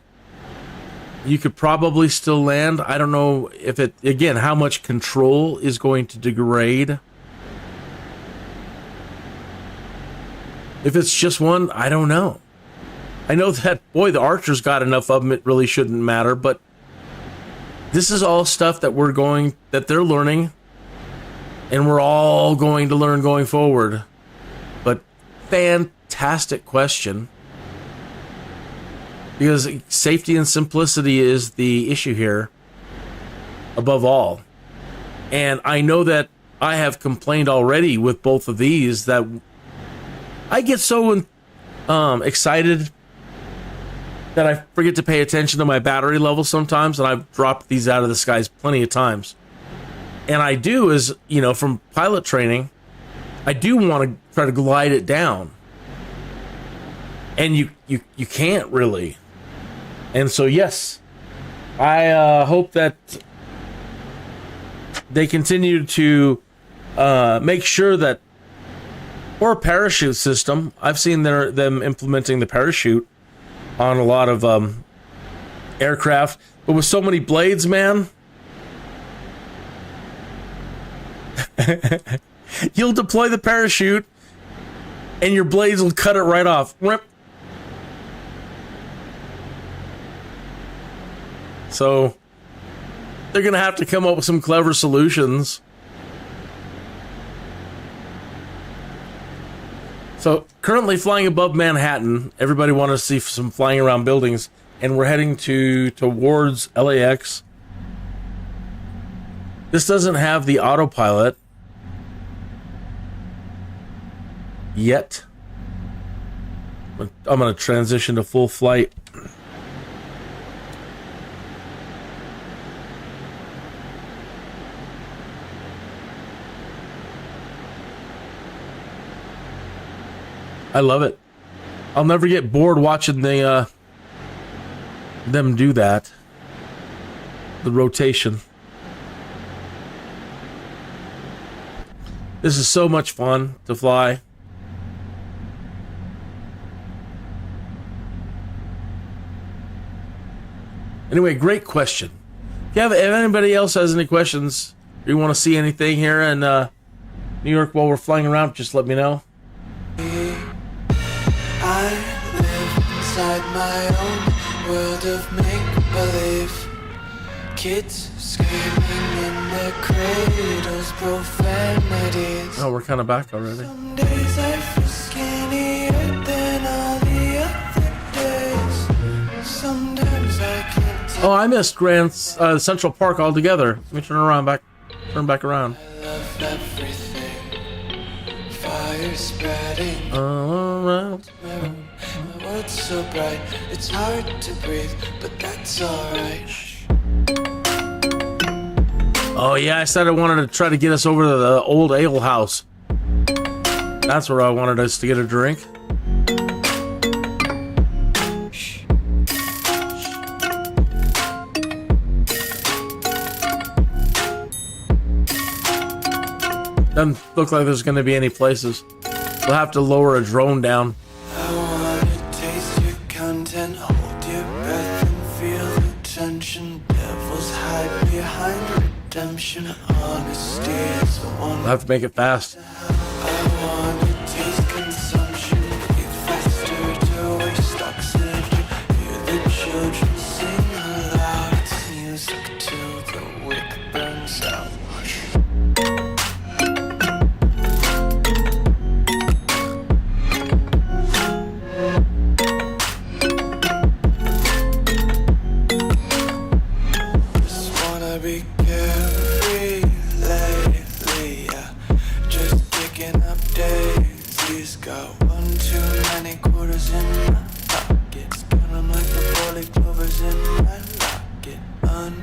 you could probably still land. I don't know if it, again, how much control is going to degrade. If it's just one, I don't know. I know that, boy, the Archer's got enough of them, it really shouldn't matter, but this is all stuff that they're learning, and we're all going to learn going forward. But fantastic question. Because safety and simplicity is the issue here, above all. And I know that I have complained already with both of these that I get so excited that I forget to pay attention to my battery level sometimes, and I've dropped these out of the skies plenty of times. And I do, is, you know, from pilot training, I do want to try to glide it down. And you can't really. And so, yes, I hope that they continue to make sure that, or a parachute system. I've seen them implementing the parachute on a lot of aircraft, but with so many blades, man, you'll deploy the parachute and your blades will cut it right off. Rip. So they're going to have to come up with some clever solutions. So currently flying above Manhattan, everybody wanted to see some flying around buildings, and we're heading towards LAX. This doesn't have the autopilot yet. I'm going to transition to full flight. I love it. I'll never get bored watching them do that. The rotation. This is so much fun to fly. Anyway, great question. If anybody else has any questions, or you want to see anything here in New York while we're flying around, just let me know. I live inside my own world of make-believe. Kids screaming in their cradles, profanities. Oh, we're kind of back already. Some days I feel skinnier than all the other days. Sometimes I can't tell. Oh, I missed Grand Central Park altogether. Let me turn back around. I love everything. Fire spreading All around. my room. My world's so bright, it's hard to breathe, but that's alright. Oh yeah, I said I wanted to try to get us over to the old ale house. That's where I wanted us to get a drink. Doesn't look like there's going to be any places. We'll have to lower a drone down. I wanna taste your content, hold your breath and feel the tension. Devils hide behind redemption. Honesty is the one. We'll have to make it fast. I wanna taste consumption. Breathe faster to waste oxygen. Hear the children sing aloud. It's music till the wick burns out. Just wanna be carefree,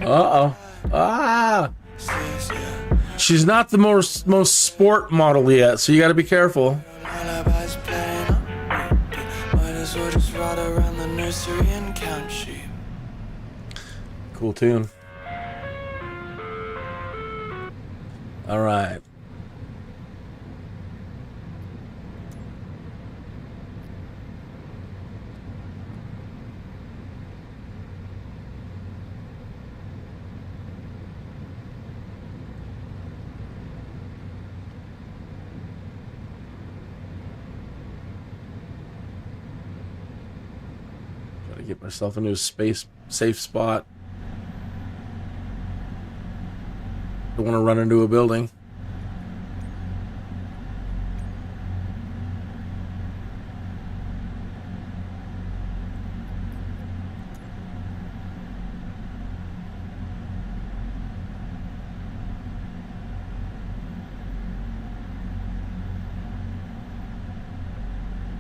Uh-oh. Ah! She's not the most sport model yet, so you got to be careful. Lullabies playing on repeat. Might as well just ride around the nursery and count sheep. Cool tune. All right. Gotta get myself into a safe spot. Don't want to run into a building.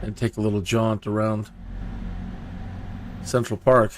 And take a little jaunt around Central Park.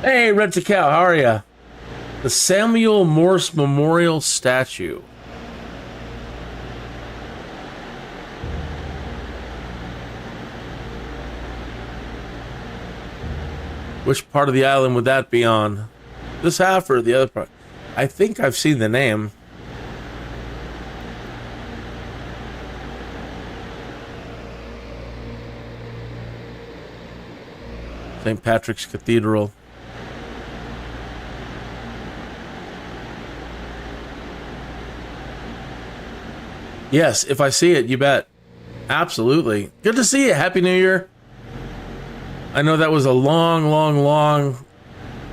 Hey, Red to Cow, how are ya? The Samuel Morse Memorial Statue. Which part of the island would that be on? This half or the other part? I think I've seen the name. St. Patrick's Cathedral. Yes, if I see it, you bet. Absolutely. Good to see you. Happy New Year. I know that was a long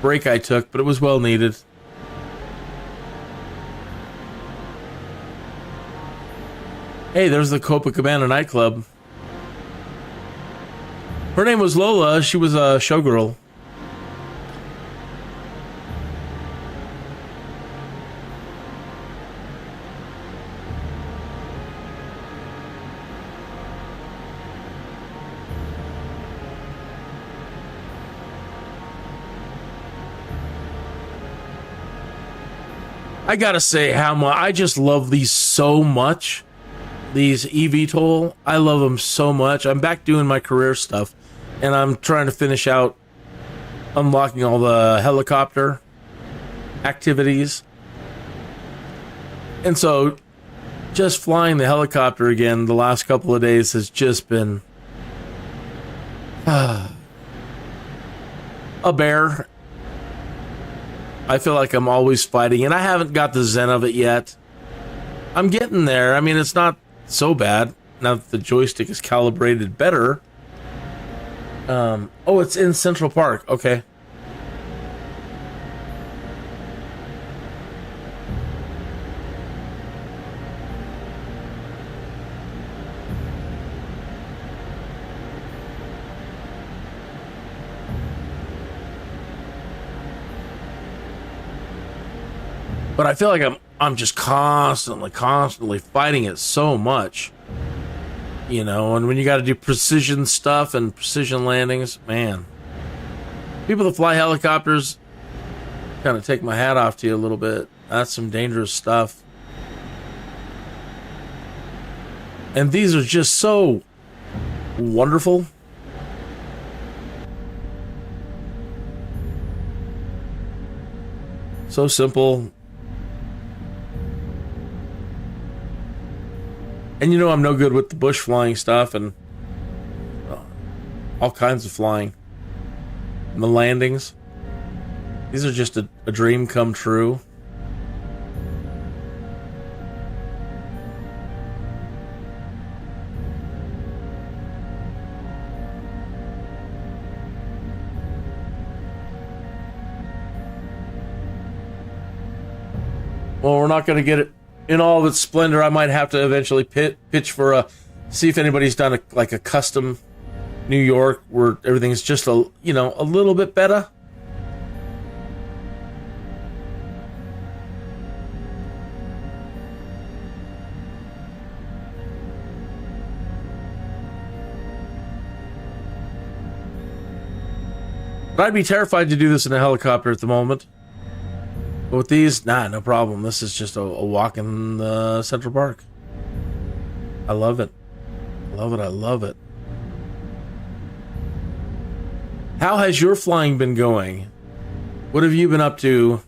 break I took, but it was well needed. Hey, there's the Copacabana nightclub. Her name was Lola. She was a showgirl. I gotta say how much I just love these so much. These eVTOL, I love them so much. I'm back doing my career stuff, and I'm trying to finish out unlocking all the helicopter activities. And so, just flying the helicopter again the last couple of days has just been a bear. I feel like I'm always fighting, and I haven't got the zen of it yet. I'm getting there. I mean, it's not so bad now that the joystick is calibrated better. Oh, it's in Central Park. Okay. But I feel like I'm just constantly fighting it so much, you know. And when you got to do precision stuff and precision landings, man, people that fly helicopters, kind of take my hat off to you a little bit. That's some dangerous stuff. And these are just so wonderful. So simple. And you know I'm no good with the bush flying stuff and all kinds of flying. And the landings. These are just a dream come true. Well, we're not going to get it in all of its splendor. I might have to eventually pitch for see if anybody's done a custom New York where everything's just a little bit better. But I'd be terrified to do this in a helicopter at the moment. But with these, no problem. This is just a walk in the Central Park. I love it. I love it. How has your flying been going? What have you been up to?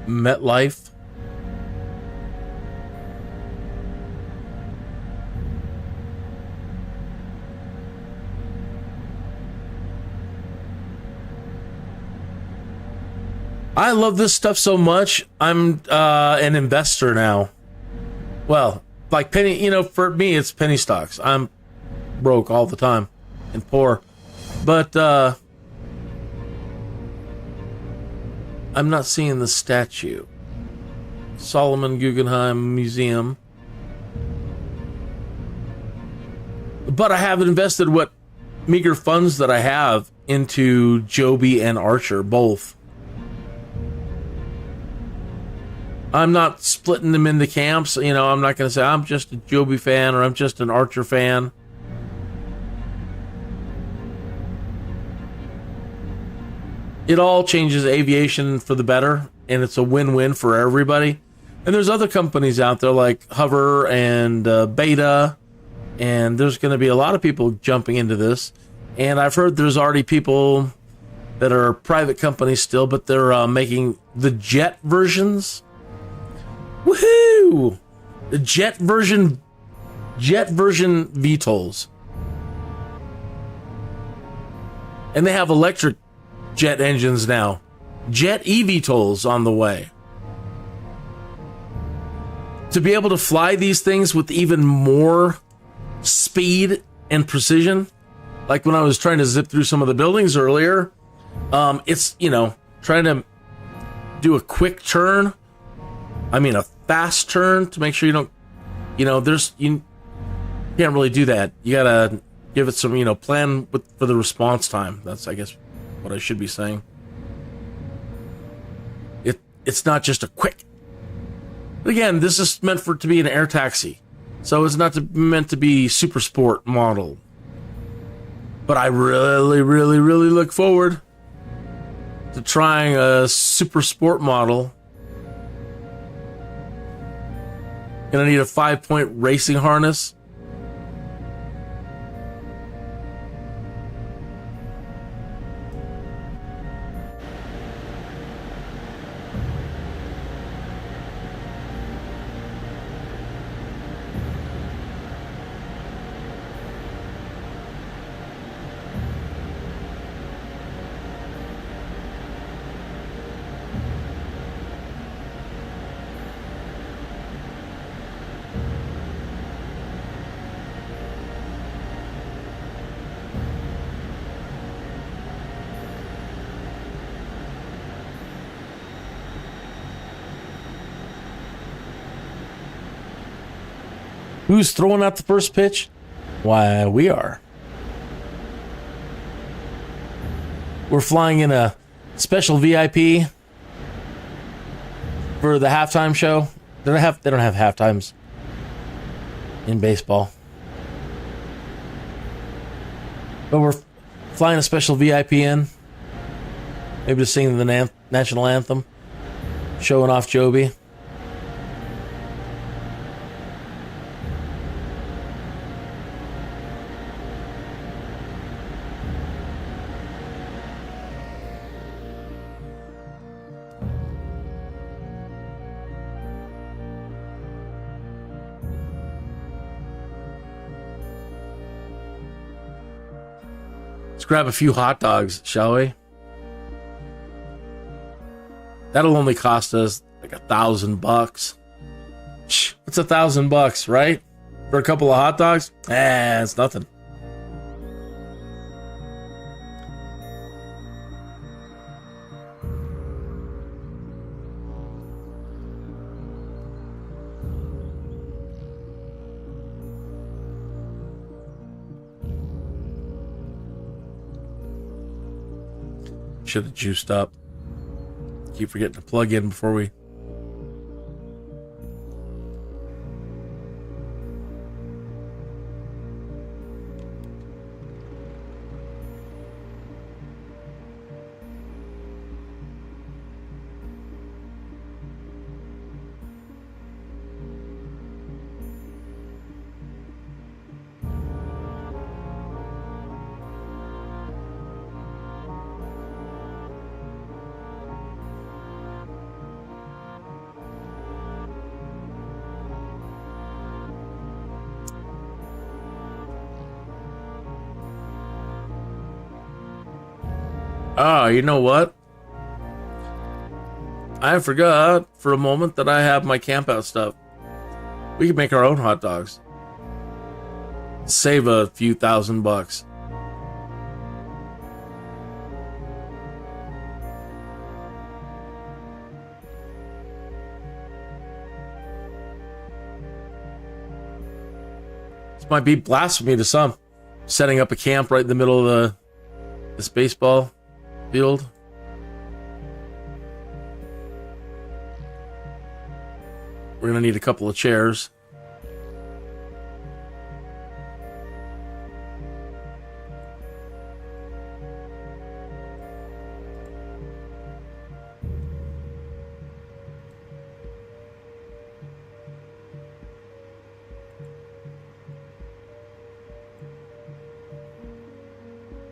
MetLife. I love this stuff so much. I'm an investor now. Well, like penny, for me, it's penny stocks. I'm broke all the time and poor. But I'm not seeing the statue. Solomon Guggenheim Museum. But I have invested what meager funds that I have into Joby and Archer, both. I'm not splitting them into camps. I'm not going to say I'm just a Joby fan or I'm just an Archer fan. It all changes aviation for the better, and it's a win-win for everybody. And there's other companies out there like Hover and Beta, and there's going to be a lot of people jumping into this. And I've heard there's already people that are private companies still, but they're making the jet versions. Woohoo! The jet version VTOLs. And they have electric jet engines now. Jet eVTOLs on the way. To be able to fly these things with even more speed and precision, like when I was trying to zip through some of the buildings earlier, it's, trying to do a quick turn. I mean, a fast turn to make sure you don't, you can't really do that. You gotta give it some, plan for the response time. That's, I guess, what I should be saying. It's not just a quick. But again, this is meant for it to be an air taxi, so it's not meant to be super sport model. But I really, really, really look forward to trying a super sport model. Gonna need a 5-point racing harness. Who's throwing out the first pitch? Why, we are. We're flying in a special VIP for the halftime show. They don't have half times in baseball. But we're flying a special VIP in. Maybe to sing the national anthem. Showing off Joby. Let's grab a few hot dogs, shall we? That'll only cost us like $1,000. What's $1,000, right? For a couple of hot dogs? It's nothing. Should have juiced up. Keep forgetting to plug in before we... Oh, you know what? I forgot for a moment that I have my camp out stuff. We could make our own hot dogs. Save a few $1,000. This might be blasphemy to some. Setting up a camp right in the middle of this baseball field. We're going to need a couple of chairs.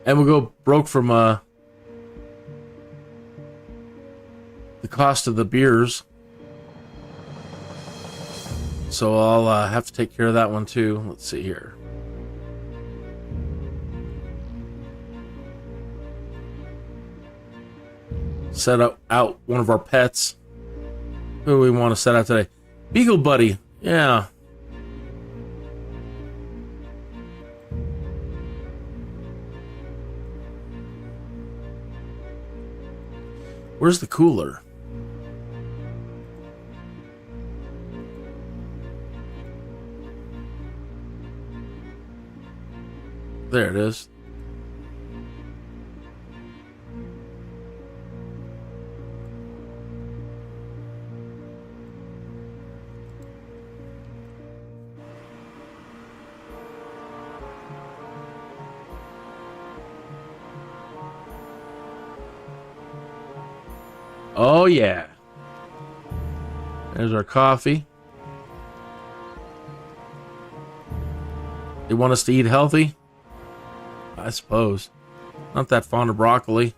And we'll go broke from the cost of the beers. So I'll have to take care of that one too. Let's see here. Set out one of our pets. Who do we want to set out today? Beagle Buddy. Yeah. Where's the cooler? There it is. Oh yeah. There's our coffee. They want us to eat healthy? I suppose. Not that fond of broccoli.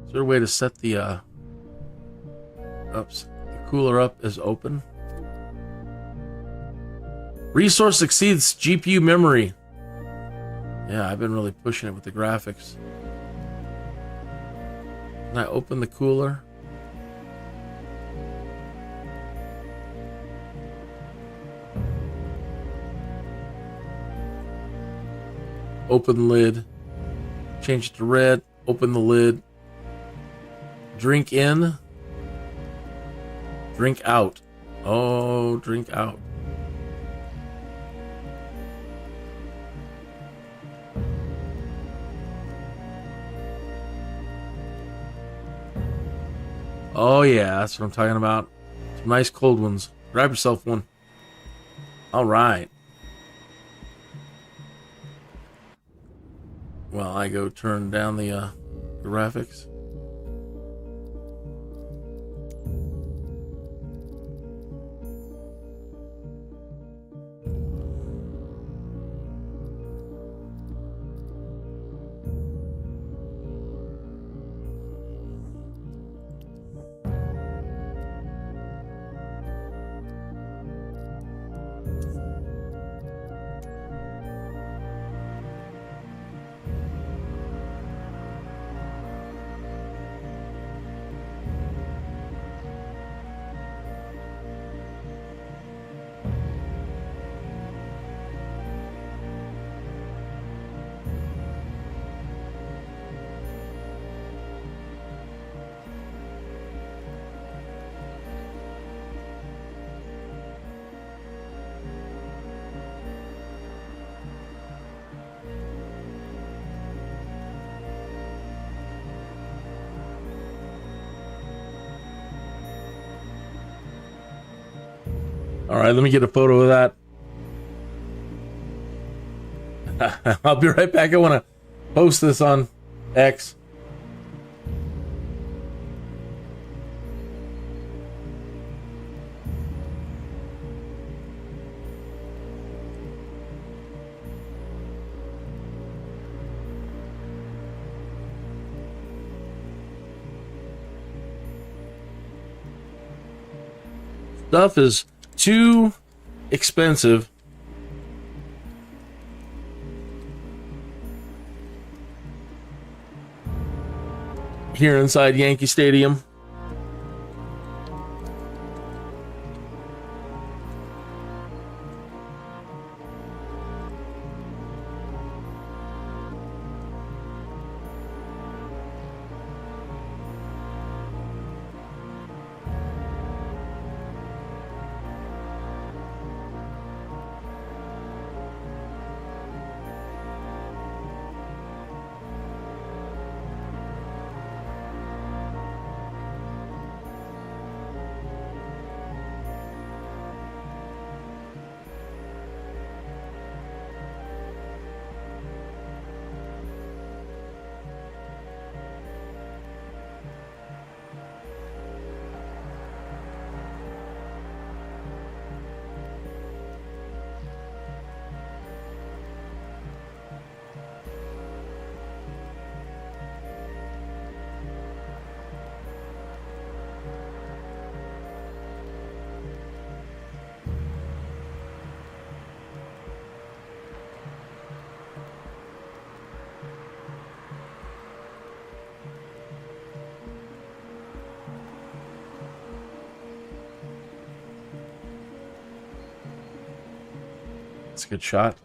Is there a way to set the cooler up as open? Resource exceeds GPU memory. Yeah, I've been really pushing it with the graphics. Can I open the cooler? Open lid. Change it to red. Open the lid. Drink in. Drink out. Oh, drink out. Oh yeah, that's what I'm talking about. Some nice cold ones. Grab yourself one. All right. Well, I go turn down the graphics. All right, let me get a photo of that. I'll be right back. I want to post this on X. stuff is too expensive. Here inside Yankee Stadium. It's a good shot.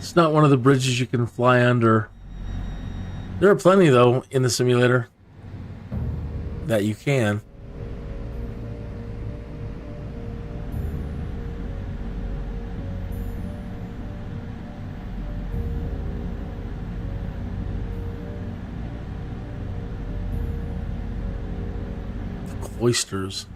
It's not one of the bridges you can fly under. There are plenty, though, in the simulator that you can. The cloisters.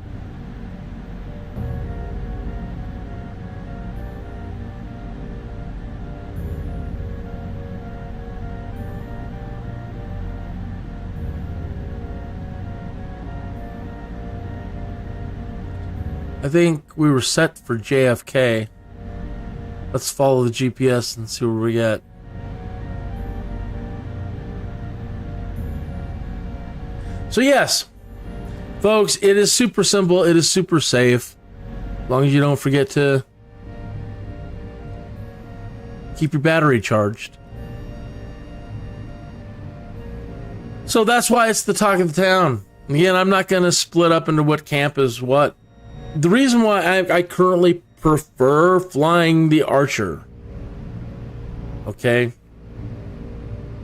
I think we were set for JFK. Let's follow the GPS and see where we get. So yes, folks, it is super simple. It is super safe. As long as you don't forget to keep your battery charged. So that's why it's the talk of the town. Again, I'm not going to split up into what camp is what. The reason why I currently prefer flying the Archer, okay?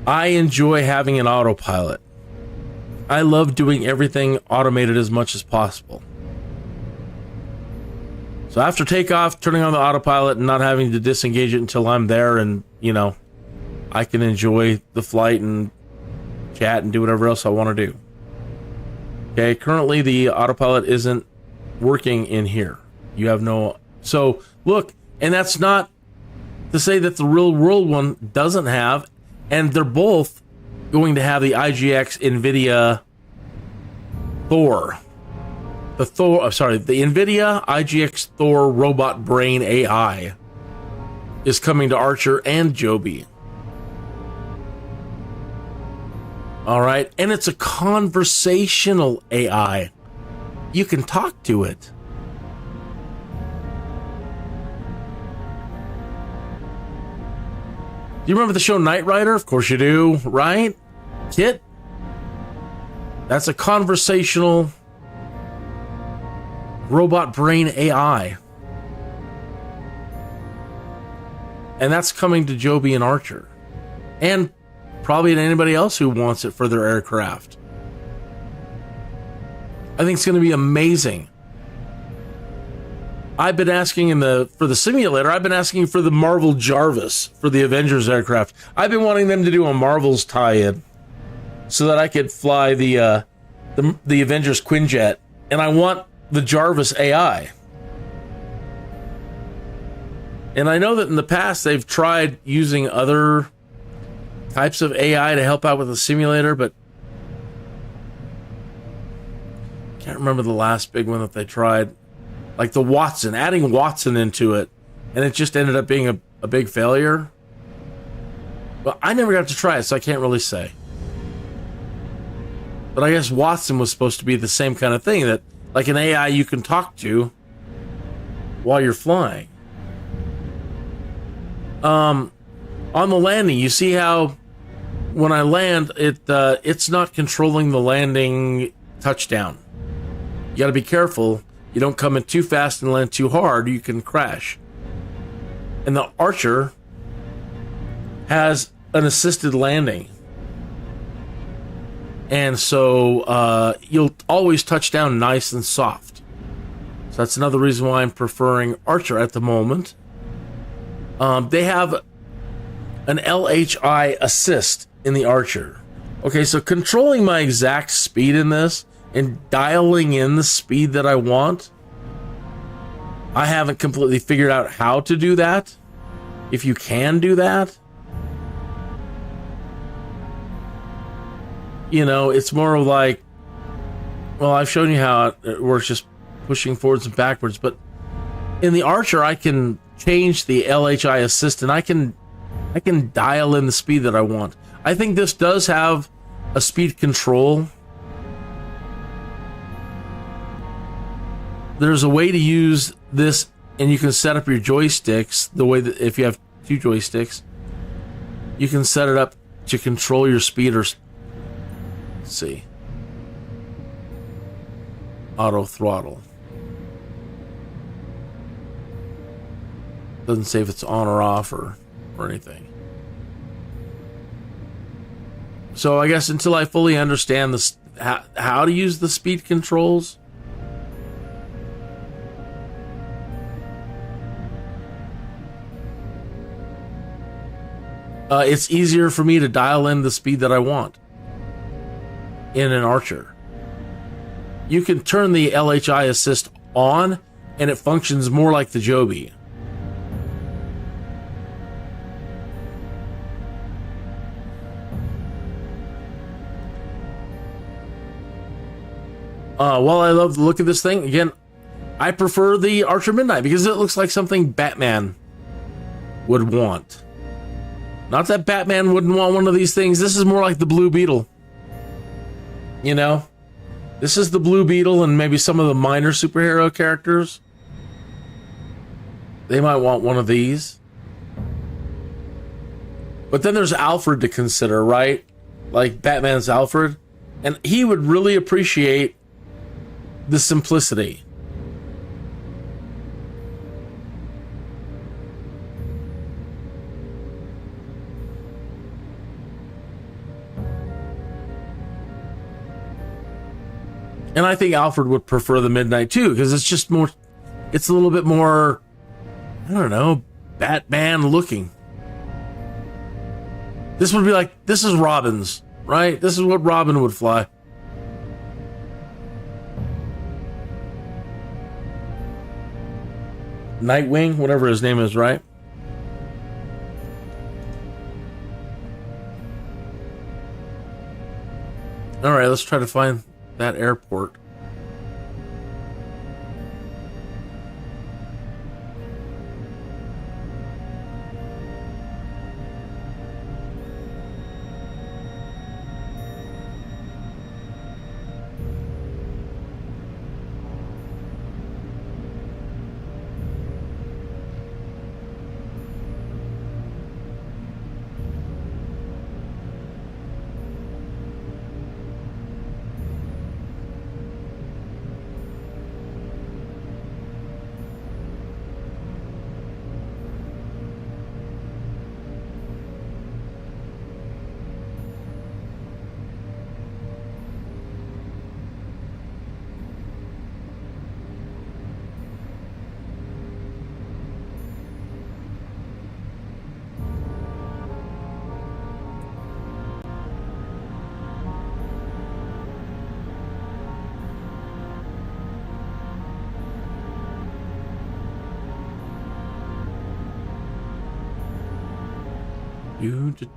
I enjoy having an autopilot. I love doing everything automated as much as possible. So after takeoff, turning on the autopilot and not having to disengage it until I'm there and, you know, I can enjoy the flight and chat and do whatever else I want to do. Okay, currently the autopilot isn't working in here. You have no... So, look, and that's not to say that the real world one doesn't have, and they're both going to have the IGX NVIDIA Thor. The NVIDIA IGX Thor Robot Brain AI is coming to Archer and Joby. All right, and it's a conversational AI. You can talk to it. Do you remember the show Knight Rider? Of course you do, right? Kit? That's a conversational robot brain AI. And that's coming to Joby and Archer. And probably to anybody else who wants it for their aircraft. I think it's going to be amazing. I've been asking for the simulator, I've been asking for the Marvel Jarvis for the Avengers aircraft. I've been wanting them to do a Marvels tie-in so that I could fly the Avengers Quinjet, and I want the Jarvis AI. And I know that in the past they've tried using other types of AI to help out with the simulator, but I can't remember the last big one that they tried. Like the Watson, adding Watson into it, and it just ended up being a big failure. Well, I never got to try it, so I can't really say. But I guess Watson was supposed to be the same kind of thing, that like an AI you can talk to while you're flying. On the landing, you see how when I land, it's not controlling the landing touchdown. You got to be careful. You don't come in too fast and land too hard, you can crash. And the Archer has an assisted landing. And so you'll always touch down nice and soft. So that's another reason why I'm preferring Archer at the moment. They have an LHI assist in the Archer. Okay, so controlling my exact speed in this and dialing in the speed that I want, I haven't completely figured out how to do that. If you can do that. You know, it's more like, well, I've shown you how it works, just pushing forwards and backwards, but in the Archer, I can change the LHI assist, and I can dial in the speed that I want. I think this does have a speed control. There's a way to use this, and you can set up your joysticks the way that if you have two joysticks, you can set it up to control your speed. Or let's see, auto throttle. Doesn't say if it's on or off or anything. So I guess until I fully understand this, how to use the speed controls, it's easier for me to dial in the speed that I want in an Archer. You can turn the LHI assist on, and it functions more like the Joby. While I love the look of this thing, again, I prefer the Archer Midnight because it looks like something Batman would want. Not that Batman wouldn't want one of these things. This is more like the Blue Beetle. You know? This is the Blue Beetle and maybe some of the minor superhero characters. They might want one of these. But then there's Alfred to consider, right? Like Batman's Alfred. And he would really appreciate the simplicity. And I think Alfred would prefer the Midnight too, because it's just more, it's a little bit more, I don't know, Batman looking. This would be like, this is Robin's, right? This is what Robin would fly. Nightwing, whatever his name is, right? All right, let's try to find that airport.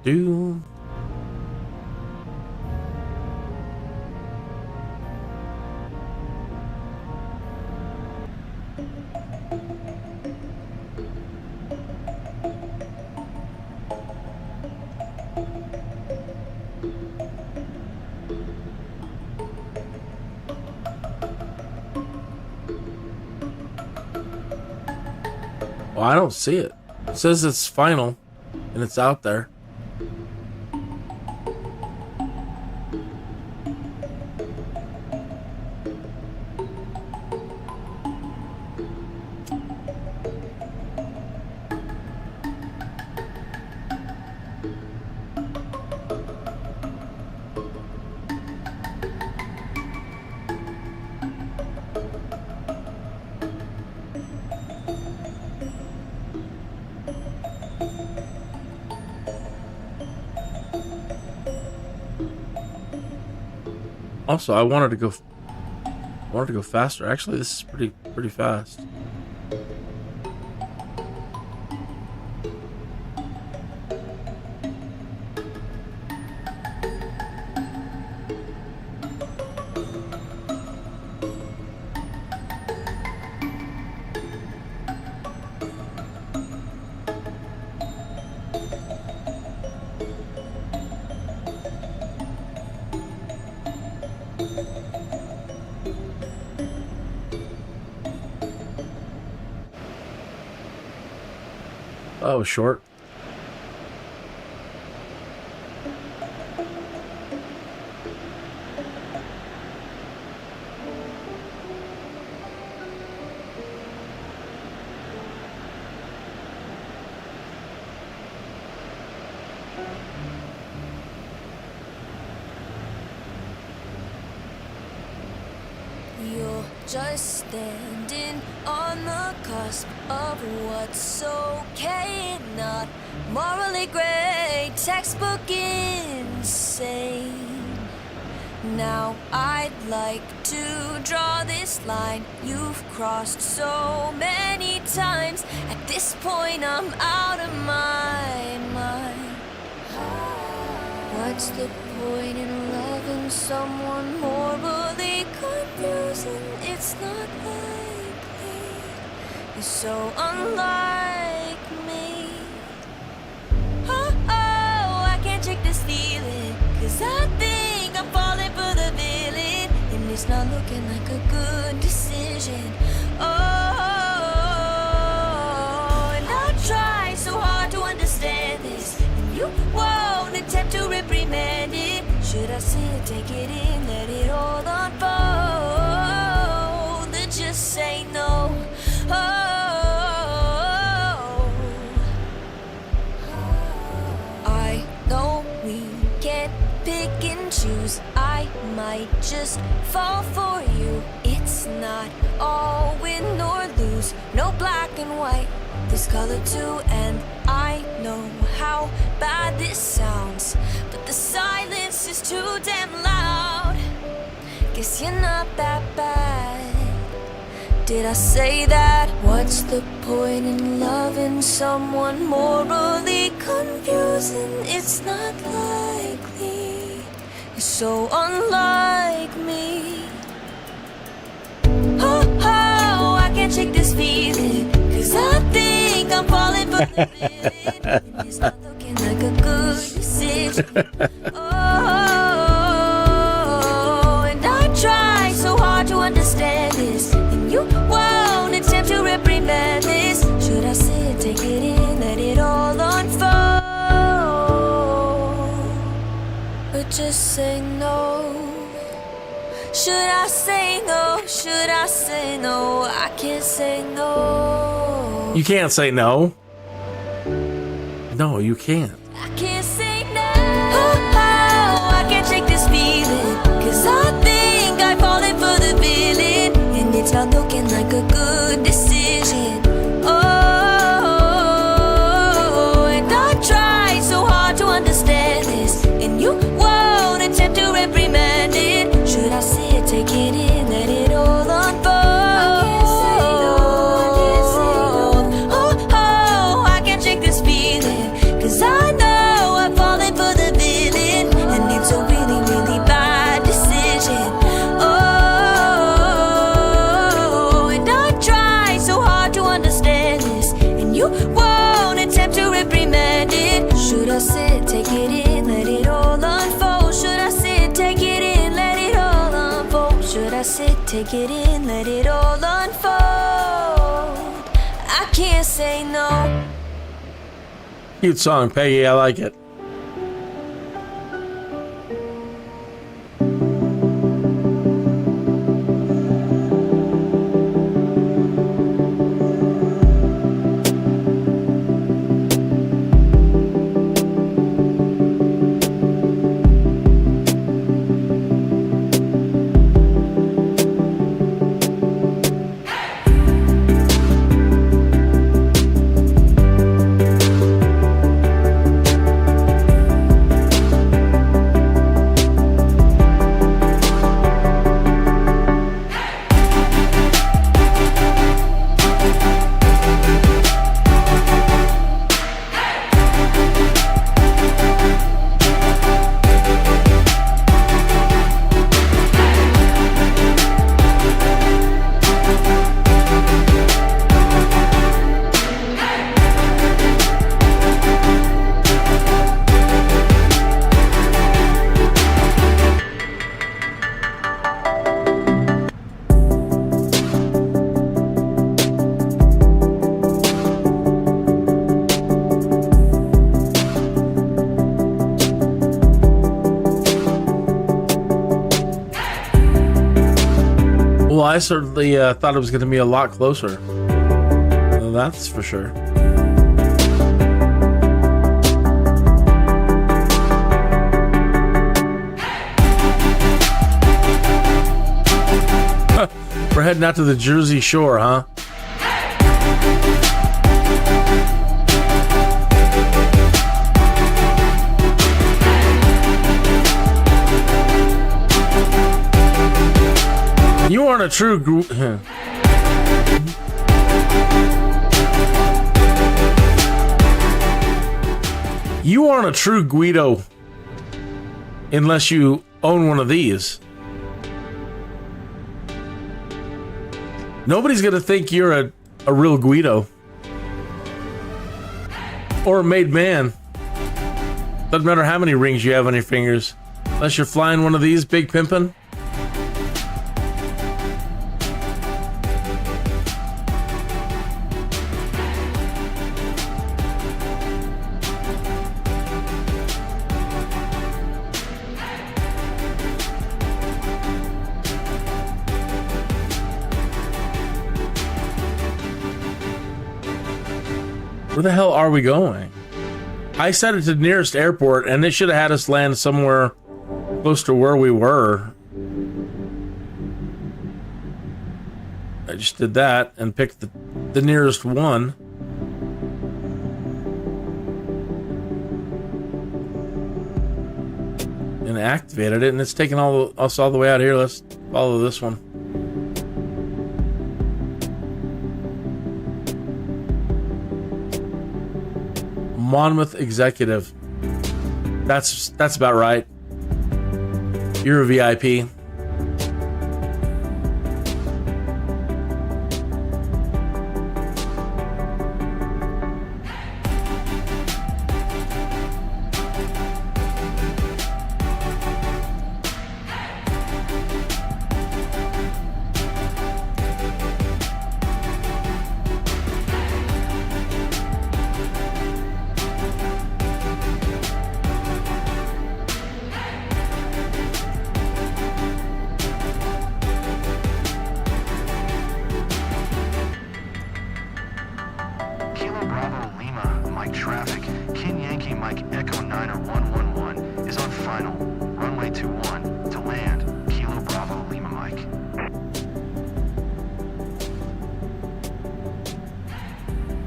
Do. Well, I don't see it. It says it's final and it's out there. Also, I wanted to go faster. Actually, this is pretty fast. Oh, short. You're just standing on the cusp of what's okay and not morally gray, textbook insane. Now I'd like to draw this line you've crossed so many times. At this point I'm out of my mind. What's the point in loving someone horribly confusing? It's not likely. You're so unlike me. Oh, I can't shake this feeling, 'cause I think I'm falling for the villain, and it's not looking like a good decision. Oh, and I try so hard to understand this, and you won't attempt to reprimand it. Should I sit, take it in, let it all unfold, then just say no? I know we can't pick and choose. I might just fall for you. It's not all win or lose. No black and white, there's color too. And I know how bad this sounds, but the silence is too damn loud. Guess you're not that bad. Did I say that? What's the point in loving someone morally confusing? It's not likely. You're so unlike me. Oh, oh, I can't shake this feeling, 'cause I think I'm falling for the villain. It's not looking like a good decision. Oh, and I try so hard to understand this, and you won't attempt to reprimand this. Should I sit, take it in, let it all unfold, or just say no? Should I say no? Should I say no? I can't say no. You can't say no. No, you can't. I can't say no. Oh, oh, I can't shake this feeling, 'cause I think I'm falling for the villain, and it's not looking like a good decision. Oh, and I try so hard to understand this, and you won't attempt to reprimand it. Should I sit, take it in, let it all unfold? I can't say no, I can't say no. Oh, oh, I can't shake this feeling, 'cause I know I'm falling for the villain, and it's a really, really bad decision. Oh, and I try so hard to understand this, and you won't attempt to reprimand it. Should I sit, take it in, let it all unfold? Should I sit, take it in, let it all unfold? Should I sit, take it in, let it all unfold? I can't say no. Cute song, Peggy. I like it. Well, I certainly thought it was going to be a lot closer. Well, that's for sure. We're heading out to the Jersey Shore, huh? You aren't a true You aren't a true Guido unless you own one of these. Nobody's gonna think you're a real Guido or a made man. Doesn't matter how many rings you have on your fingers, unless you're flying one of these big pimpin'. Where the hell are we going? I set it to the nearest airport, and it should have had us land somewhere close to where we were. I just did that and picked the nearest one. And activated it, and it's taking us all the way out here. Let's follow this one. Monmouth Executive. That's about right. You're a VIP.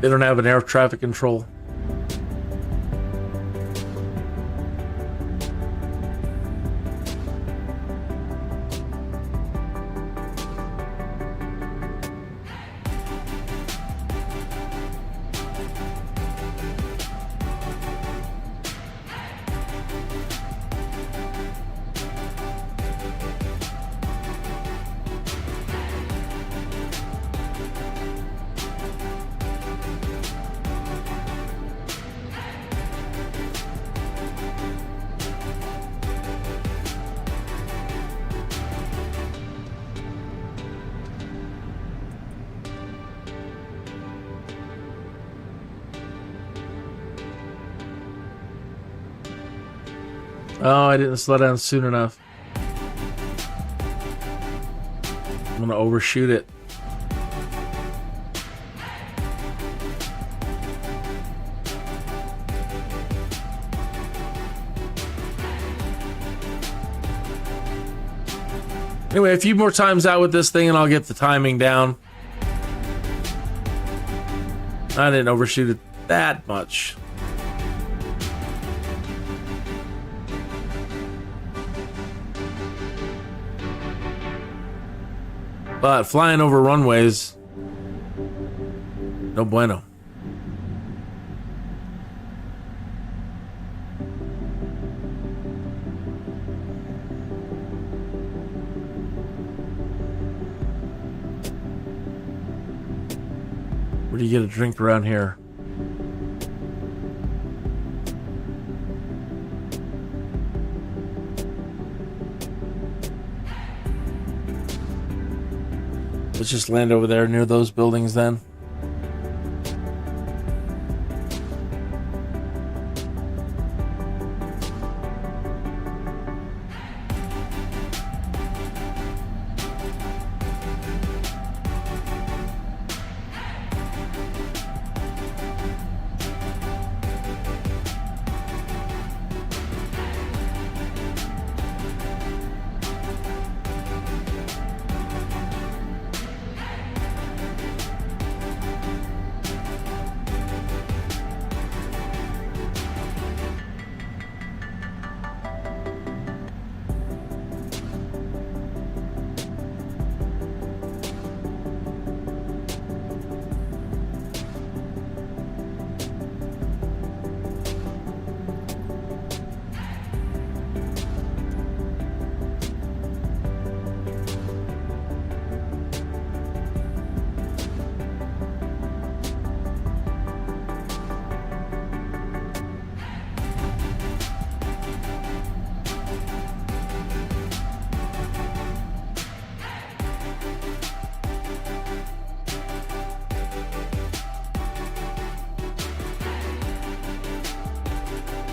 They don't have an air traffic control. Oh, I didn't slow down soon enough. I'm gonna overshoot it. Anyway, a few more times out with this thing and I'll get the timing down. I didn't overshoot it that much. But flying over runways, no bueno. Where do you get a drink around here? Let's just land over there near those buildings then.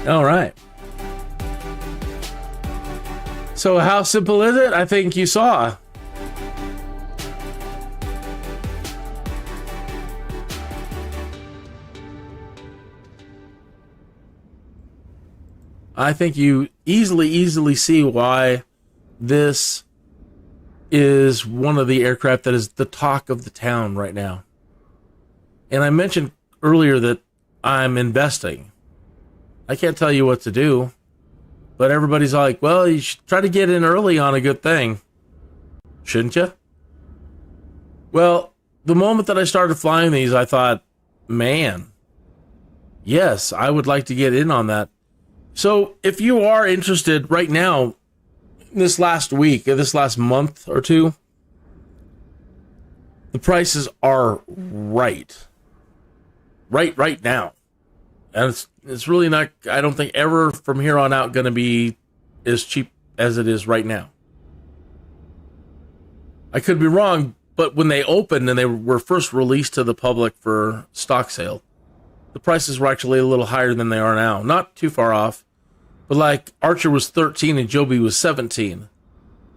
All right. So how simple is it? I think you saw. I think you easily see why this is one of the aircraft that is the talk of the town right now. And I mentioned earlier that I'm investing. I can't tell you what to do, but everybody's like, well, you should try to get in early on a good thing. Shouldn't you? Well, the moment that I started flying these, I thought, man, yes, I would like to get in on that. So if you are interested right now, this last week, this last month or two, the prices are right now. And it's really not, I don't think ever from here on out going to be as cheap as it is right now. I could be wrong, but when they opened and they were first released to the public for stock sale, the prices were actually a little higher than they are now. Not too far off, but like Archer was 13 and Joby was 17.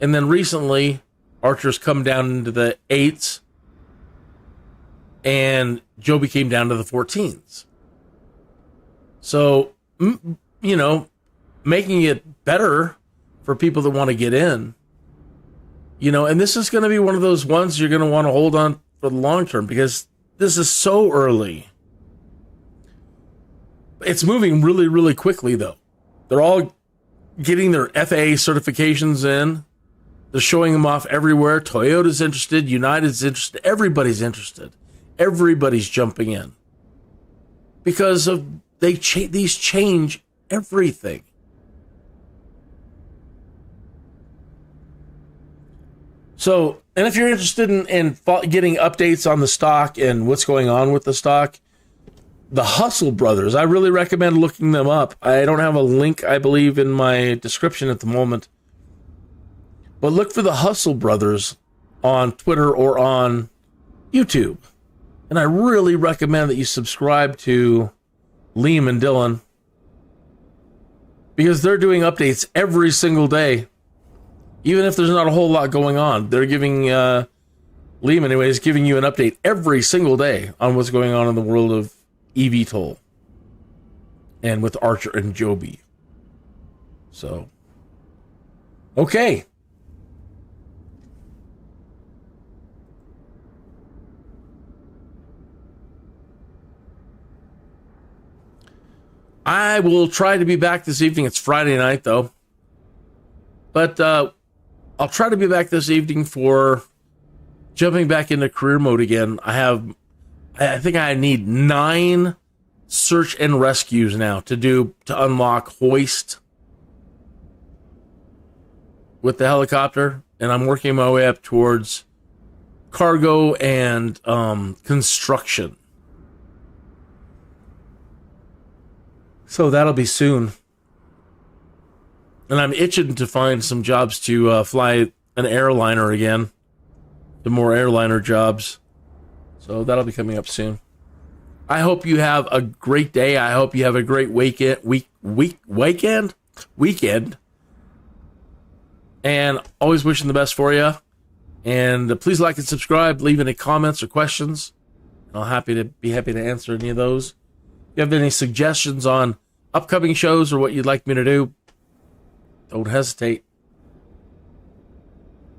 And then recently, Archer's come down into the 8s and Joby came down to the 14s. So, you know, making it better for people that want to get in, you know, and this is going to be one of those ones you're going to want to hold on for the long term because this is so early. It's moving really quickly, though. They're all getting their FAA certifications in. They're showing them off everywhere. Toyota's interested. United's interested. Everybody's interested. Everybody's jumping in because of these change everything. So, and if you're interested in getting updates on the stock and what's going on with the stock, the Hustle Brothers, I really recommend looking them up. I don't have a link, I believe, in my description at the moment. But look for the Hustle Brothers on Twitter or on YouTube. And I really recommend that you subscribe to Liam and Dylan because they're doing updates every single day. Even if there's not a whole lot going on, they're giving, Liam anyways, giving you an update every single day on what's going on in the world of eVTOL and with Archer and Joby. So, okay. I will try to be back this evening. It's Friday night, though. But I'll try to be back this evening for jumping back into career mode again. I think I need 9 search and rescues now to unlock hoist with the helicopter. And I'm working my way up towards cargo and construction. So that'll be soon. And I'm itching to find some jobs to fly an airliner again. The more airliner jobs. So that'll be coming up soon. I hope you have a great day. I hope you have a great weekend. And always wishing the best for you. And please like and subscribe. Leave any comments or questions. I'll be happy to answer any of those. If you have any suggestions on upcoming shows or what you'd like me to do, don't hesitate.